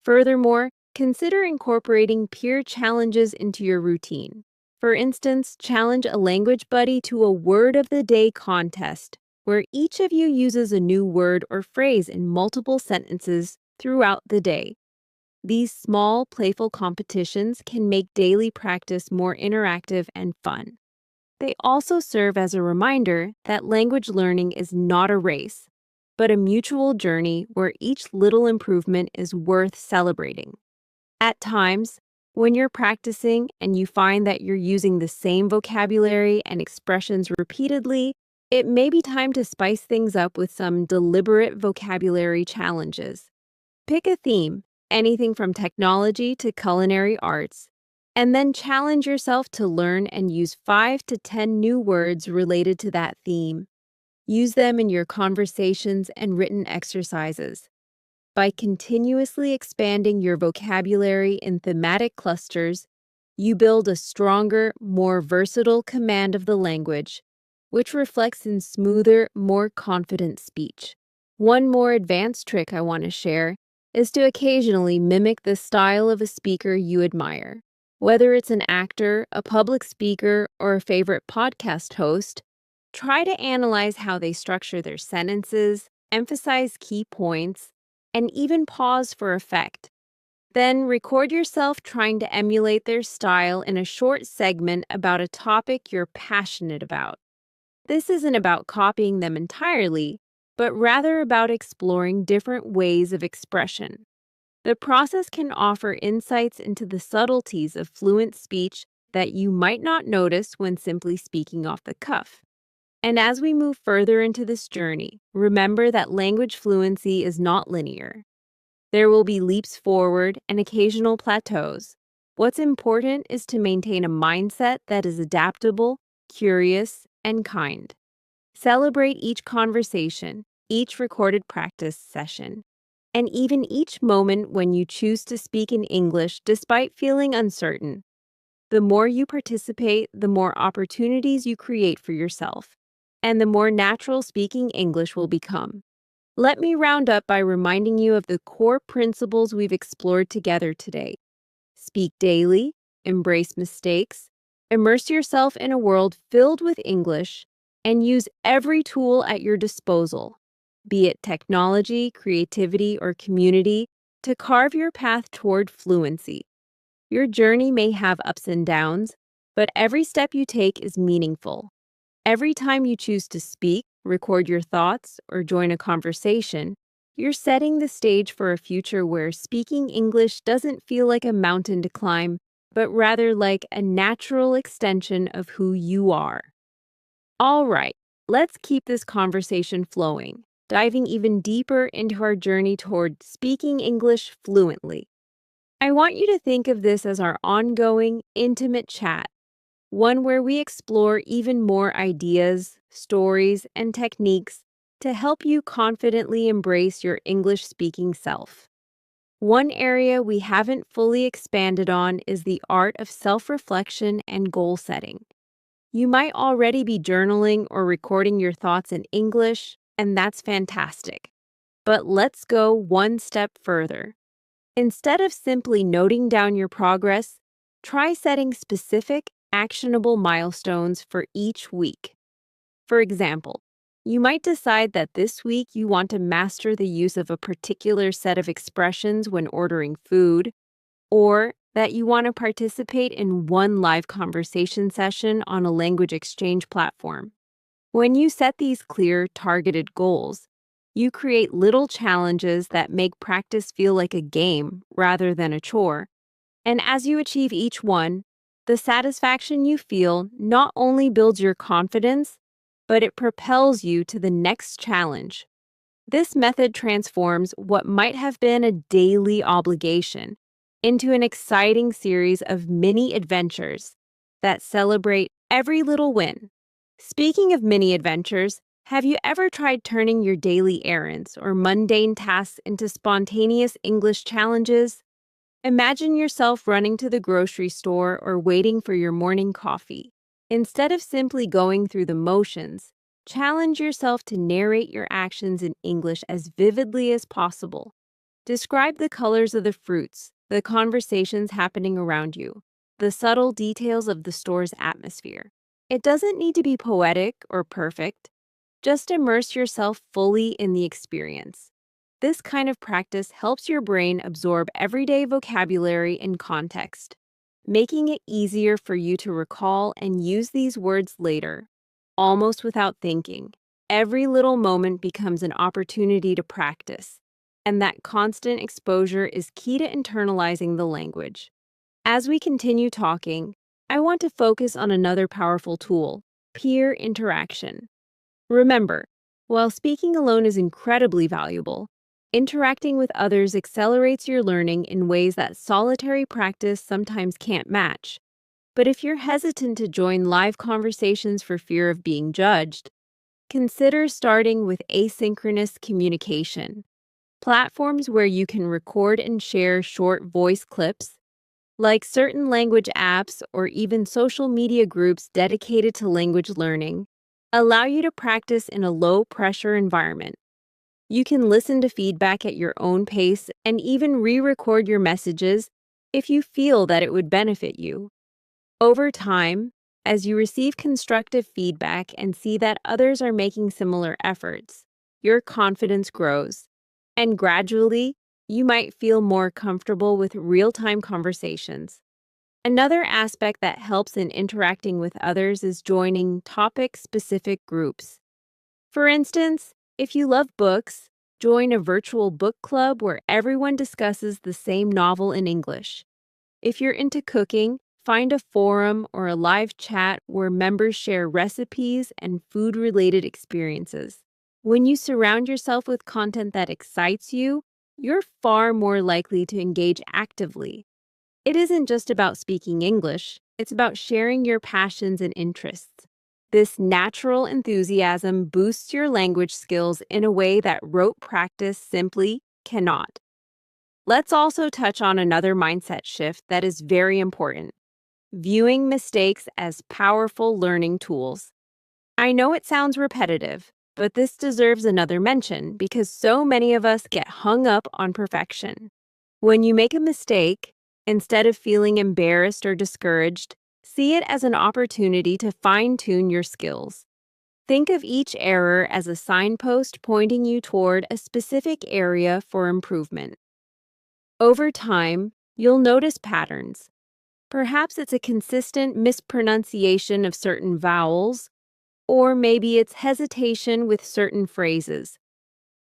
Furthermore, consider incorporating peer challenges into your routine. For instance, challenge a language buddy to a word of the day contest, where each of you uses a new word or phrase in multiple sentences throughout the day. These small, playful competitions can make daily practice more interactive and fun. They also serve as a reminder that language learning is not a race, but a mutual journey where each little improvement is worth celebrating. At times, when you're practicing and you find that you're using the same vocabulary and expressions repeatedly, it may be time to spice things up with some deliberate vocabulary challenges. Pick a theme, anything from technology to culinary arts, and then challenge yourself to learn and use 5 to 10 new words related to that theme. Use them in your conversations and written exercises. By continuously expanding your vocabulary in thematic clusters, you build a stronger, more versatile command of the language, which reflects in smoother, more confident speech. One more advanced trick I want to share is to occasionally mimic the style of a speaker you admire. Whether it's an actor, a public speaker, or a favorite podcast host, try to analyze how they structure their sentences, emphasize key points, and even pause for effect. Then record yourself trying to emulate their style in a short segment about a topic you're passionate about. This isn't about copying them entirely, but rather about exploring different ways of expression. The process can offer insights into the subtleties of fluent speech that you might not notice when simply speaking off the cuff. And as we move further into this journey, remember that language fluency is not linear. There will be leaps forward and occasional plateaus. What's important is to maintain a mindset that is adaptable, curious, and kind. Celebrate each conversation, each recorded practice session, and even each moment when you choose to speak in English despite feeling uncertain. The more you participate, the more opportunities you create for yourself, and the more natural speaking English will become. Let me round up by reminding you of the core principles we've explored together today. Speak daily, embrace mistakes, immerse yourself in a world filled with English, and use every tool at your disposal, be it technology, creativity, or community, to carve your path toward fluency. Your journey may have ups and downs, but every step you take is meaningful. Every time you choose to speak, record your thoughts, or join a conversation, you're setting the stage for a future where speaking English doesn't feel like a mountain to climb, but rather like a natural extension of who you are. All right, let's keep this conversation flowing, diving even deeper into our journey toward speaking English fluently. I want you to think of this as our ongoing, intimate chat, one where we explore even more ideas, stories, and techniques to help you confidently embrace your English-speaking self. One area we haven't fully expanded on is the art of self-reflection and goal setting. You might already be journaling or recording your thoughts in English, and that's fantastic. But let's go one step further. Instead of simply noting down your progress, try setting specific, actionable milestones for each week. For example, you might decide that this week you want to master the use of a particular set of expressions when ordering food, or that you want to participate in one live conversation session on a language exchange platform. When you set these clear, targeted goals, you create little challenges that make practice feel like a game rather than a chore. And as you achieve each one, the satisfaction you feel not only builds your confidence, but it propels you to the next challenge. This method transforms what might have been a daily obligation into an exciting series of mini adventures that celebrate every little win. Speaking of mini adventures, have you ever tried turning your daily errands or mundane tasks into spontaneous English challenges? Imagine yourself running to the grocery store or waiting for your morning coffee. Instead of simply going through the motions, challenge yourself to narrate your actions in English as vividly as possible. Describe the colors of the fruits, the conversations happening around you, the subtle details of the store's atmosphere. It doesn't need to be poetic or perfect. Just immerse yourself fully in the experience. This kind of practice helps your brain absorb everyday vocabulary in context. making it easier for you to recall and use these words later, almost without thinking. Every little moment becomes an opportunity to practice, and that constant exposure is key to internalizing the language. As we continue talking, I want to focus on another powerful tool: peer interaction. Remember, while speaking alone is incredibly valuable, interacting with others accelerates your learning in ways that solitary practice sometimes can't match. But if you're hesitant to join live conversations for fear of being judged, consider starting with asynchronous communication. Platforms where you can record and share short voice clips, like certain language apps or even social media groups dedicated to language learning, allow you to practice in a low-pressure environment. You can listen to feedback at your own pace and even re-record your messages if you feel that it would benefit you. Over time, as you receive constructive feedback and see that others are making similar efforts, your confidence grows, and gradually, you might feel more comfortable with real-time conversations. Another aspect that helps in interacting with others is joining topic-specific groups. For instance, if you love books, join a virtual book club where everyone discusses the same novel in English. If you're into cooking, find a forum or a live chat where members share recipes and food-related experiences. When you surround yourself with content that excites you, you're far more likely to engage actively. It isn't just about speaking English, it's about sharing your passions and interests. This natural enthusiasm boosts your language skills in a way that rote practice simply cannot. Let's also touch on another mindset shift that is very important: viewing mistakes as powerful learning tools. I know it sounds repetitive, but this deserves another mention because so many of us get hung up on perfection. When you make a mistake, instead of feeling embarrassed or discouraged, see it as an opportunity to fine-tune your skills. Think of each error as a signpost pointing you toward a specific area for improvement. Over time, you'll notice patterns. Perhaps it's a consistent mispronunciation of certain vowels, or maybe it's hesitation with certain phrases.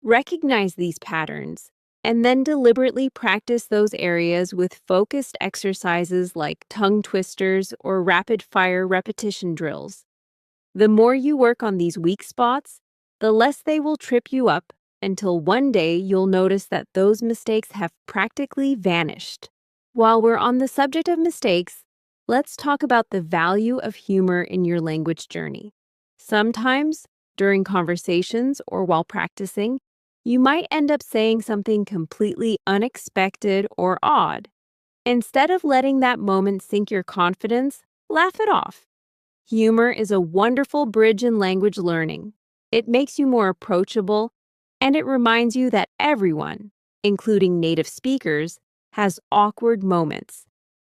Recognize these patterns, and then deliberately practice those areas with focused exercises like tongue twisters or rapid-fire repetition drills. The more you work on these weak spots, the less they will trip you up until one day you'll notice that those mistakes have practically vanished. While we're on the subject of mistakes, let's talk about the value of humor in your language journey. Sometimes, during conversations or while practicing, you might end up saying something completely unexpected or odd. Instead of letting that moment sink your confidence, laugh it off. Humor is a wonderful bridge in language learning. It makes you more approachable, and it reminds you that everyone, including native speakers, has awkward moments.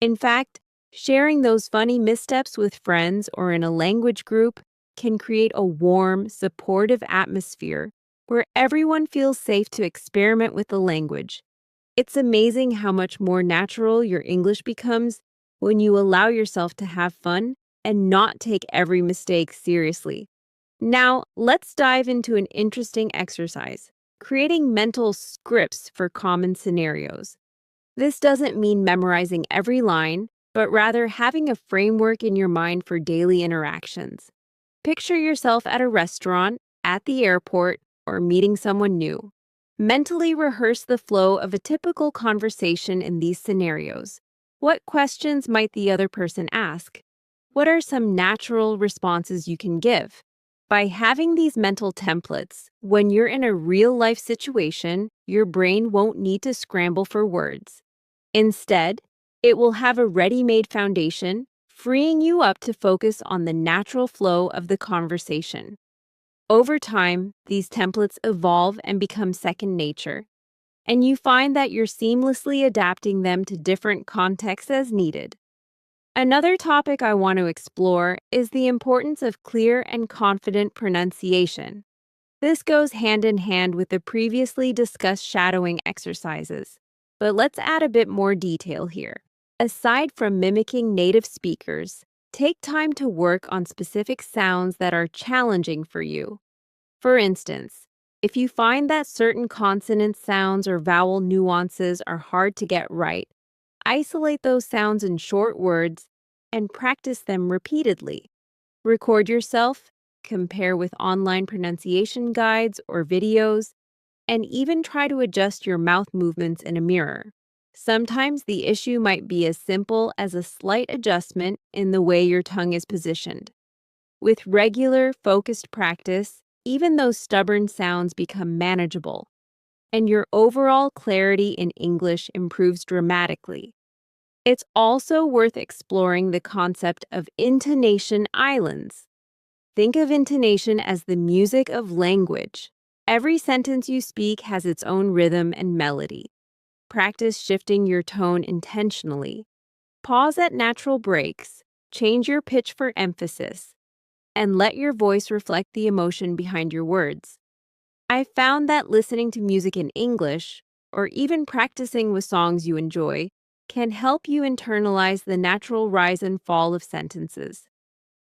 In fact, sharing those funny missteps with friends or in a language group can create a warm, supportive atmosphere where everyone feels safe to experiment with the language. It's amazing how much more natural your English becomes when you allow yourself to have fun and not take every mistake seriously. Now, let's dive into an interesting exercise: creating mental scripts for common scenarios. This doesn't mean memorizing every line, but rather having a framework in your mind for daily interactions. Picture yourself at a restaurant, at the airport, or meeting someone new. Mentally rehearse the flow of a typical conversation in these scenarios. What questions might the other person ask? What are some natural responses you can give? By having these mental templates, when you're in a real-life situation, your brain won't need to scramble for words. Instead, it will have a ready-made foundation, freeing you up to focus on the natural flow of the conversation. Over time, these templates evolve and become second nature, and you find that you're seamlessly adapting them to different contexts as needed. Another topic I want to explore is the importance of clear and confident pronunciation. This goes hand in hand with the previously discussed shadowing exercises, but let's add a bit more detail here. Aside from mimicking native speakers, take time to work on specific sounds that are challenging for you. For instance, if you find that certain consonant sounds or vowel nuances are hard to get right, isolate those sounds in short words and practice them repeatedly. Record yourself, compare with online pronunciation guides or videos, and even try to adjust your mouth movements in a mirror. Sometimes the issue might be as simple as a slight adjustment in the way your tongue is positioned. With regular, focused practice, even those stubborn sounds become manageable, and your overall clarity in English improves dramatically. It's also worth exploring the concept of intonation islands. Think of intonation as the music of language. Every sentence you speak has its own rhythm and melody. Practice shifting your tone intentionally. Pause at natural breaks, change your pitch for emphasis, and let your voice reflect the emotion behind your words. I've found that listening to music in English, or even practicing with songs you enjoy, can help you internalize the natural rise and fall of sentences.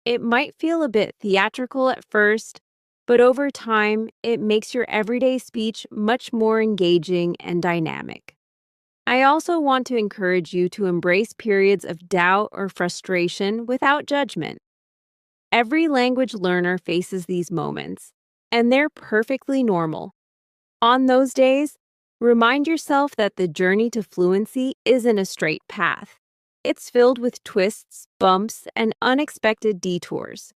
It might feel a bit theatrical at first, but over time, it makes your everyday speech much more engaging and dynamic. I also want to encourage you to embrace periods of doubt or frustration without judgment. Every language learner faces these moments, and they're perfectly normal. On those days, remind yourself that the journey to fluency isn't a straight path. It's filled with twists, bumps, and unexpected detours.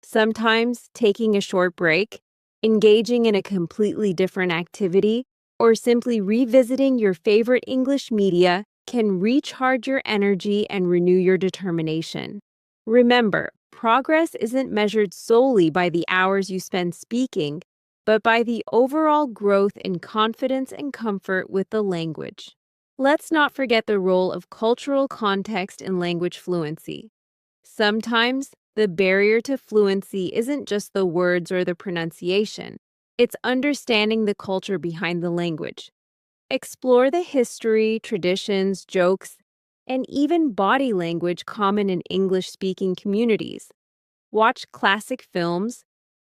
Sometimes taking a short break, engaging in a completely different activity, or simply revisiting your favorite English media can recharge your energy and renew your determination. Remember, progress isn't measured solely by the hours you spend speaking, but by the overall growth in confidence and comfort with the language. Let's not forget the role of cultural context in language fluency. Sometimes, the barrier to fluency isn't just the words or the pronunciation, it's understanding the culture behind the language. Explore the history, traditions, jokes, and even body language common in English-speaking communities. Watch classic films,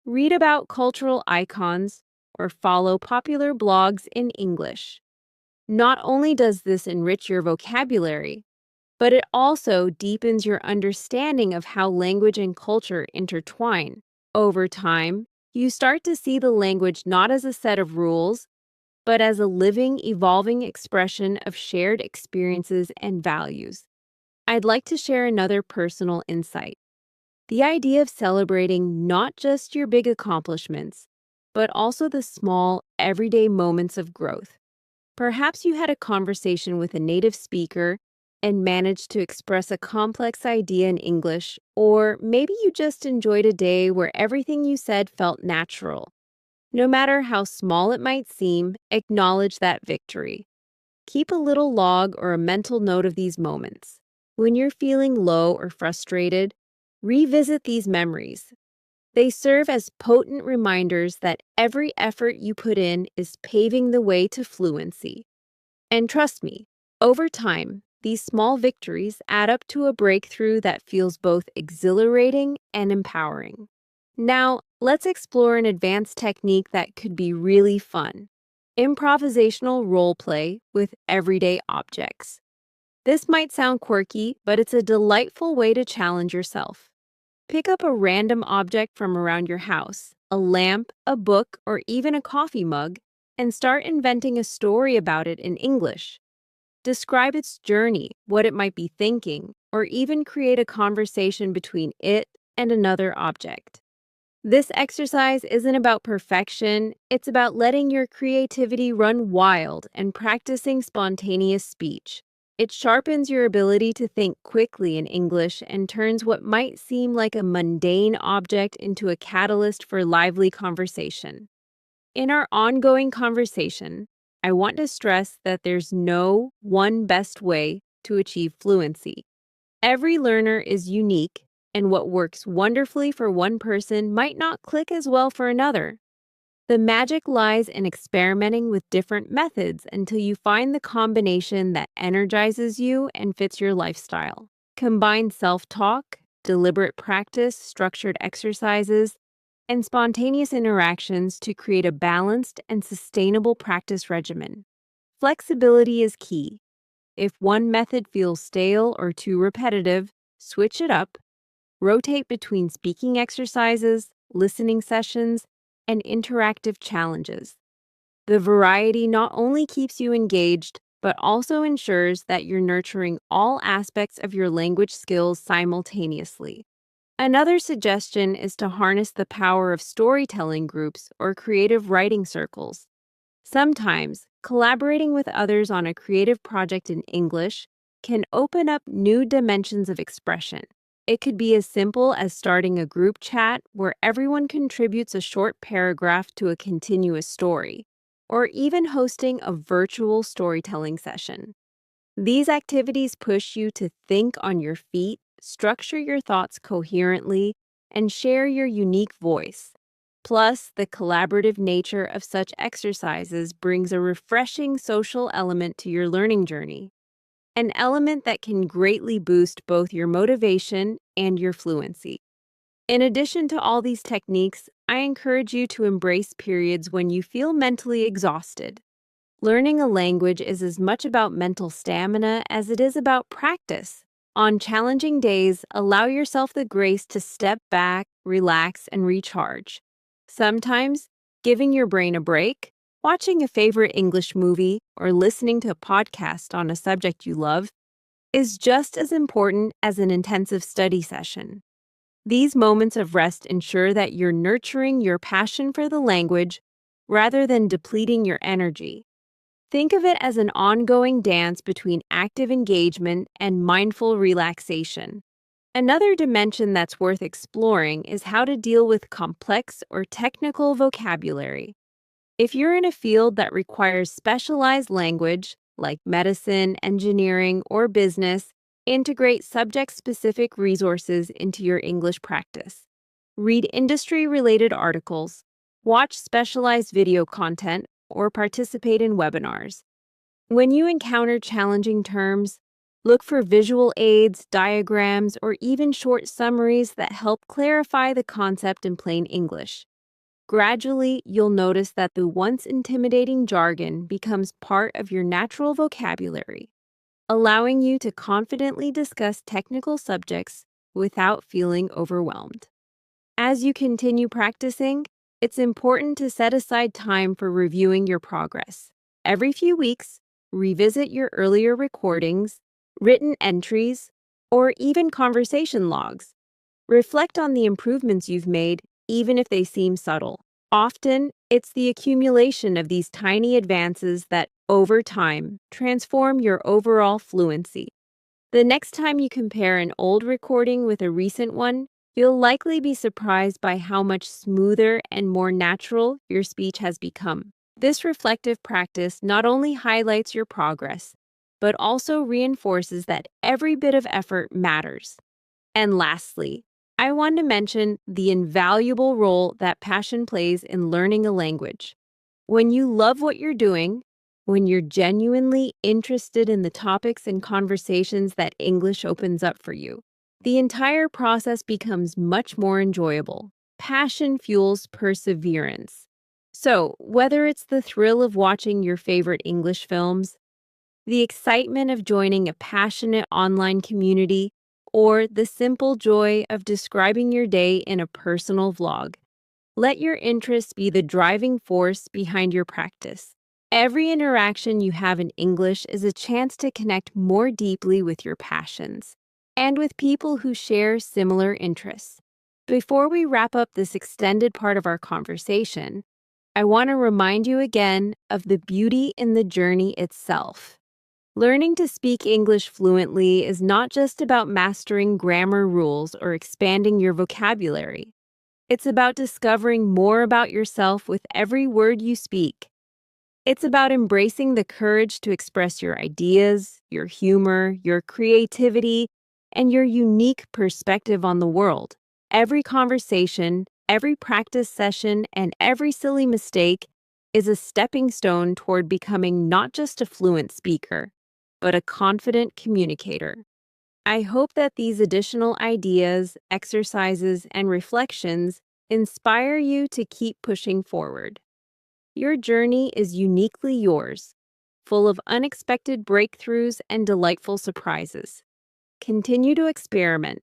read about cultural icons, or follow popular blogs in English. Not only does this enrich your vocabulary, but it also deepens your understanding of how language and culture intertwine. Over time, you start to see the language not as a set of rules, but as a living, evolving expression of shared experiences and values. I'd like to share another personal insight. The idea of celebrating not just your big accomplishments, but also the small, everyday moments of growth. Perhaps you had a conversation with a native speaker and managed to express a complex idea in English, or maybe you just enjoyed a day where everything you said felt natural. No matter how small it might seem, acknowledge that victory. Keep a little log or a mental note of these moments. When you're feeling low or frustrated, revisit these memories. They serve as potent reminders that every effort you put in is paving the way to fluency. And trust me, over time, these small victories add up to a breakthrough that feels both exhilarating and empowering. Now, let's explore an advanced technique that could be really fun: improvisational role play with everyday objects. This might sound quirky, but it's a delightful way to challenge yourself. Pick up a random object from around your house, a lamp, a book, or even a coffee mug, and start inventing a story about it in English. Describe its journey, what it might be thinking, or even create a conversation between it and another object. This exercise isn't about perfection, it's about letting your creativity run wild and practicing spontaneous speech. It sharpens your ability to think quickly in English and turns what might seem like a mundane object into a catalyst for lively conversation. In our ongoing conversation, I want to stress that there's no one best way to achieve fluency. Every learner is unique, and what works wonderfully for one person might not click as well for another. The magic lies in experimenting with different methods until you find the combination that energizes you and fits your lifestyle. Combine self talk, deliberate practice, structured exercises, and spontaneous interactions to create a balanced and sustainable practice regimen. Flexibility is key. If one method feels stale or too repetitive, switch it up. Rotate between speaking exercises, listening sessions, and interactive challenges. The variety not only keeps you engaged, but also ensures that you're nurturing all aspects of your language skills simultaneously. Another suggestion is to harness the power of storytelling groups or creative writing circles. Sometimes, collaborating with others on a creative project in English can open up new dimensions of expression. It could be as simple as starting a group chat where everyone contributes a short paragraph to a continuous story, or even hosting a virtual storytelling session. These activities push you to think on your feet, structure your thoughts coherently, and share your unique voice. Plus, the collaborative nature of such exercises brings a refreshing social element to your learning journey, an element that can greatly boost both your motivation and your fluency. In addition to all these techniques, I encourage you to embrace periods when you feel mentally exhausted. Learning a language is as much about mental stamina as it is about practice. On challenging days, allow yourself the grace to step back, relax, and recharge. Sometimes, giving your brain a break, watching a favorite English movie, or listening to a podcast on a subject you love is just as important as an intensive study session. These moments of rest ensure that you're nurturing your passion for the language rather than depleting your energy. Think of it as an ongoing dance between active engagement and mindful relaxation. Another dimension that's worth exploring is how to deal with complex or technical vocabulary. If you're in a field that requires specialized language, like medicine, engineering, or business, integrate subject-specific resources into your English practice. Read industry-related articles, watch specialized video content, or participate in webinars. When you encounter challenging terms, look for visual aids, diagrams, or even short summaries that help clarify the concept in plain English. Gradually, you'll notice that the once intimidating jargon becomes part of your natural vocabulary, allowing you to confidently discuss technical subjects without feeling overwhelmed. As you continue practicing, it's important to set aside time for reviewing your progress. Every few weeks, revisit your earlier recordings, written entries, or even conversation logs. Reflect on the improvements you've made, even if they seem subtle. Often, it's the accumulation of these tiny advances that, over time, transform your overall fluency. The next time you compare an old recording with a recent one, you'll likely be surprised by how much smoother and more natural your speech has become. This reflective practice not only highlights your progress, but also reinforces that every bit of effort matters. And lastly, I want to mention the invaluable role that passion plays in learning a language. When you love what you're doing, when you're genuinely interested in the topics and conversations that English opens up for you, the entire process becomes much more enjoyable. Passion fuels perseverance. So, whether it's the thrill of watching your favorite English films, the excitement of joining a passionate online community, or the simple joy of describing your day in a personal vlog, let your interests be the driving force behind your practice. Every interaction you have in English is a chance to connect more deeply with your passions and with people who share similar interests. Before we wrap up this extended part of our conversation, I want to remind you again of the beauty in the journey itself. Learning to speak English fluently is not just about mastering grammar rules or expanding your vocabulary. It's about discovering more about yourself with every word you speak. It's about embracing the courage to express your ideas, your humor, your creativity, and your unique perspective on the world. Every conversation, Every practice session and every silly mistake is a stepping stone toward becoming not just a fluent speaker, but a confident communicator. I hope that these additional ideas, exercises, and reflections inspire you to keep pushing forward. Your journey is uniquely yours, full of unexpected breakthroughs and delightful surprises. Continue to experiment,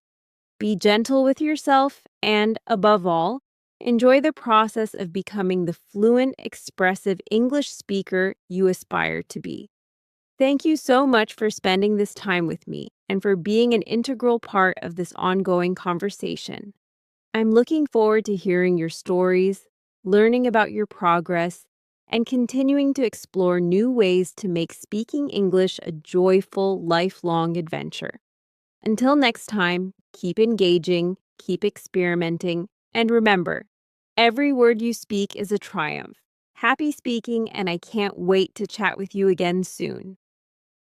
be gentle with yourself, and, above all, enjoy the process of becoming the fluent, expressive English speaker you aspire to be. Thank you so much for spending this time with me and for being an integral part of this ongoing conversation. I'm looking forward to hearing your stories, learning about your progress, and continuing to explore new ways to make speaking English a joyful, lifelong adventure. Until next time, keep engaging, keep experimenting, and remember, every word you speak is a triumph. Happy speaking, and I can't wait to chat with you again soon.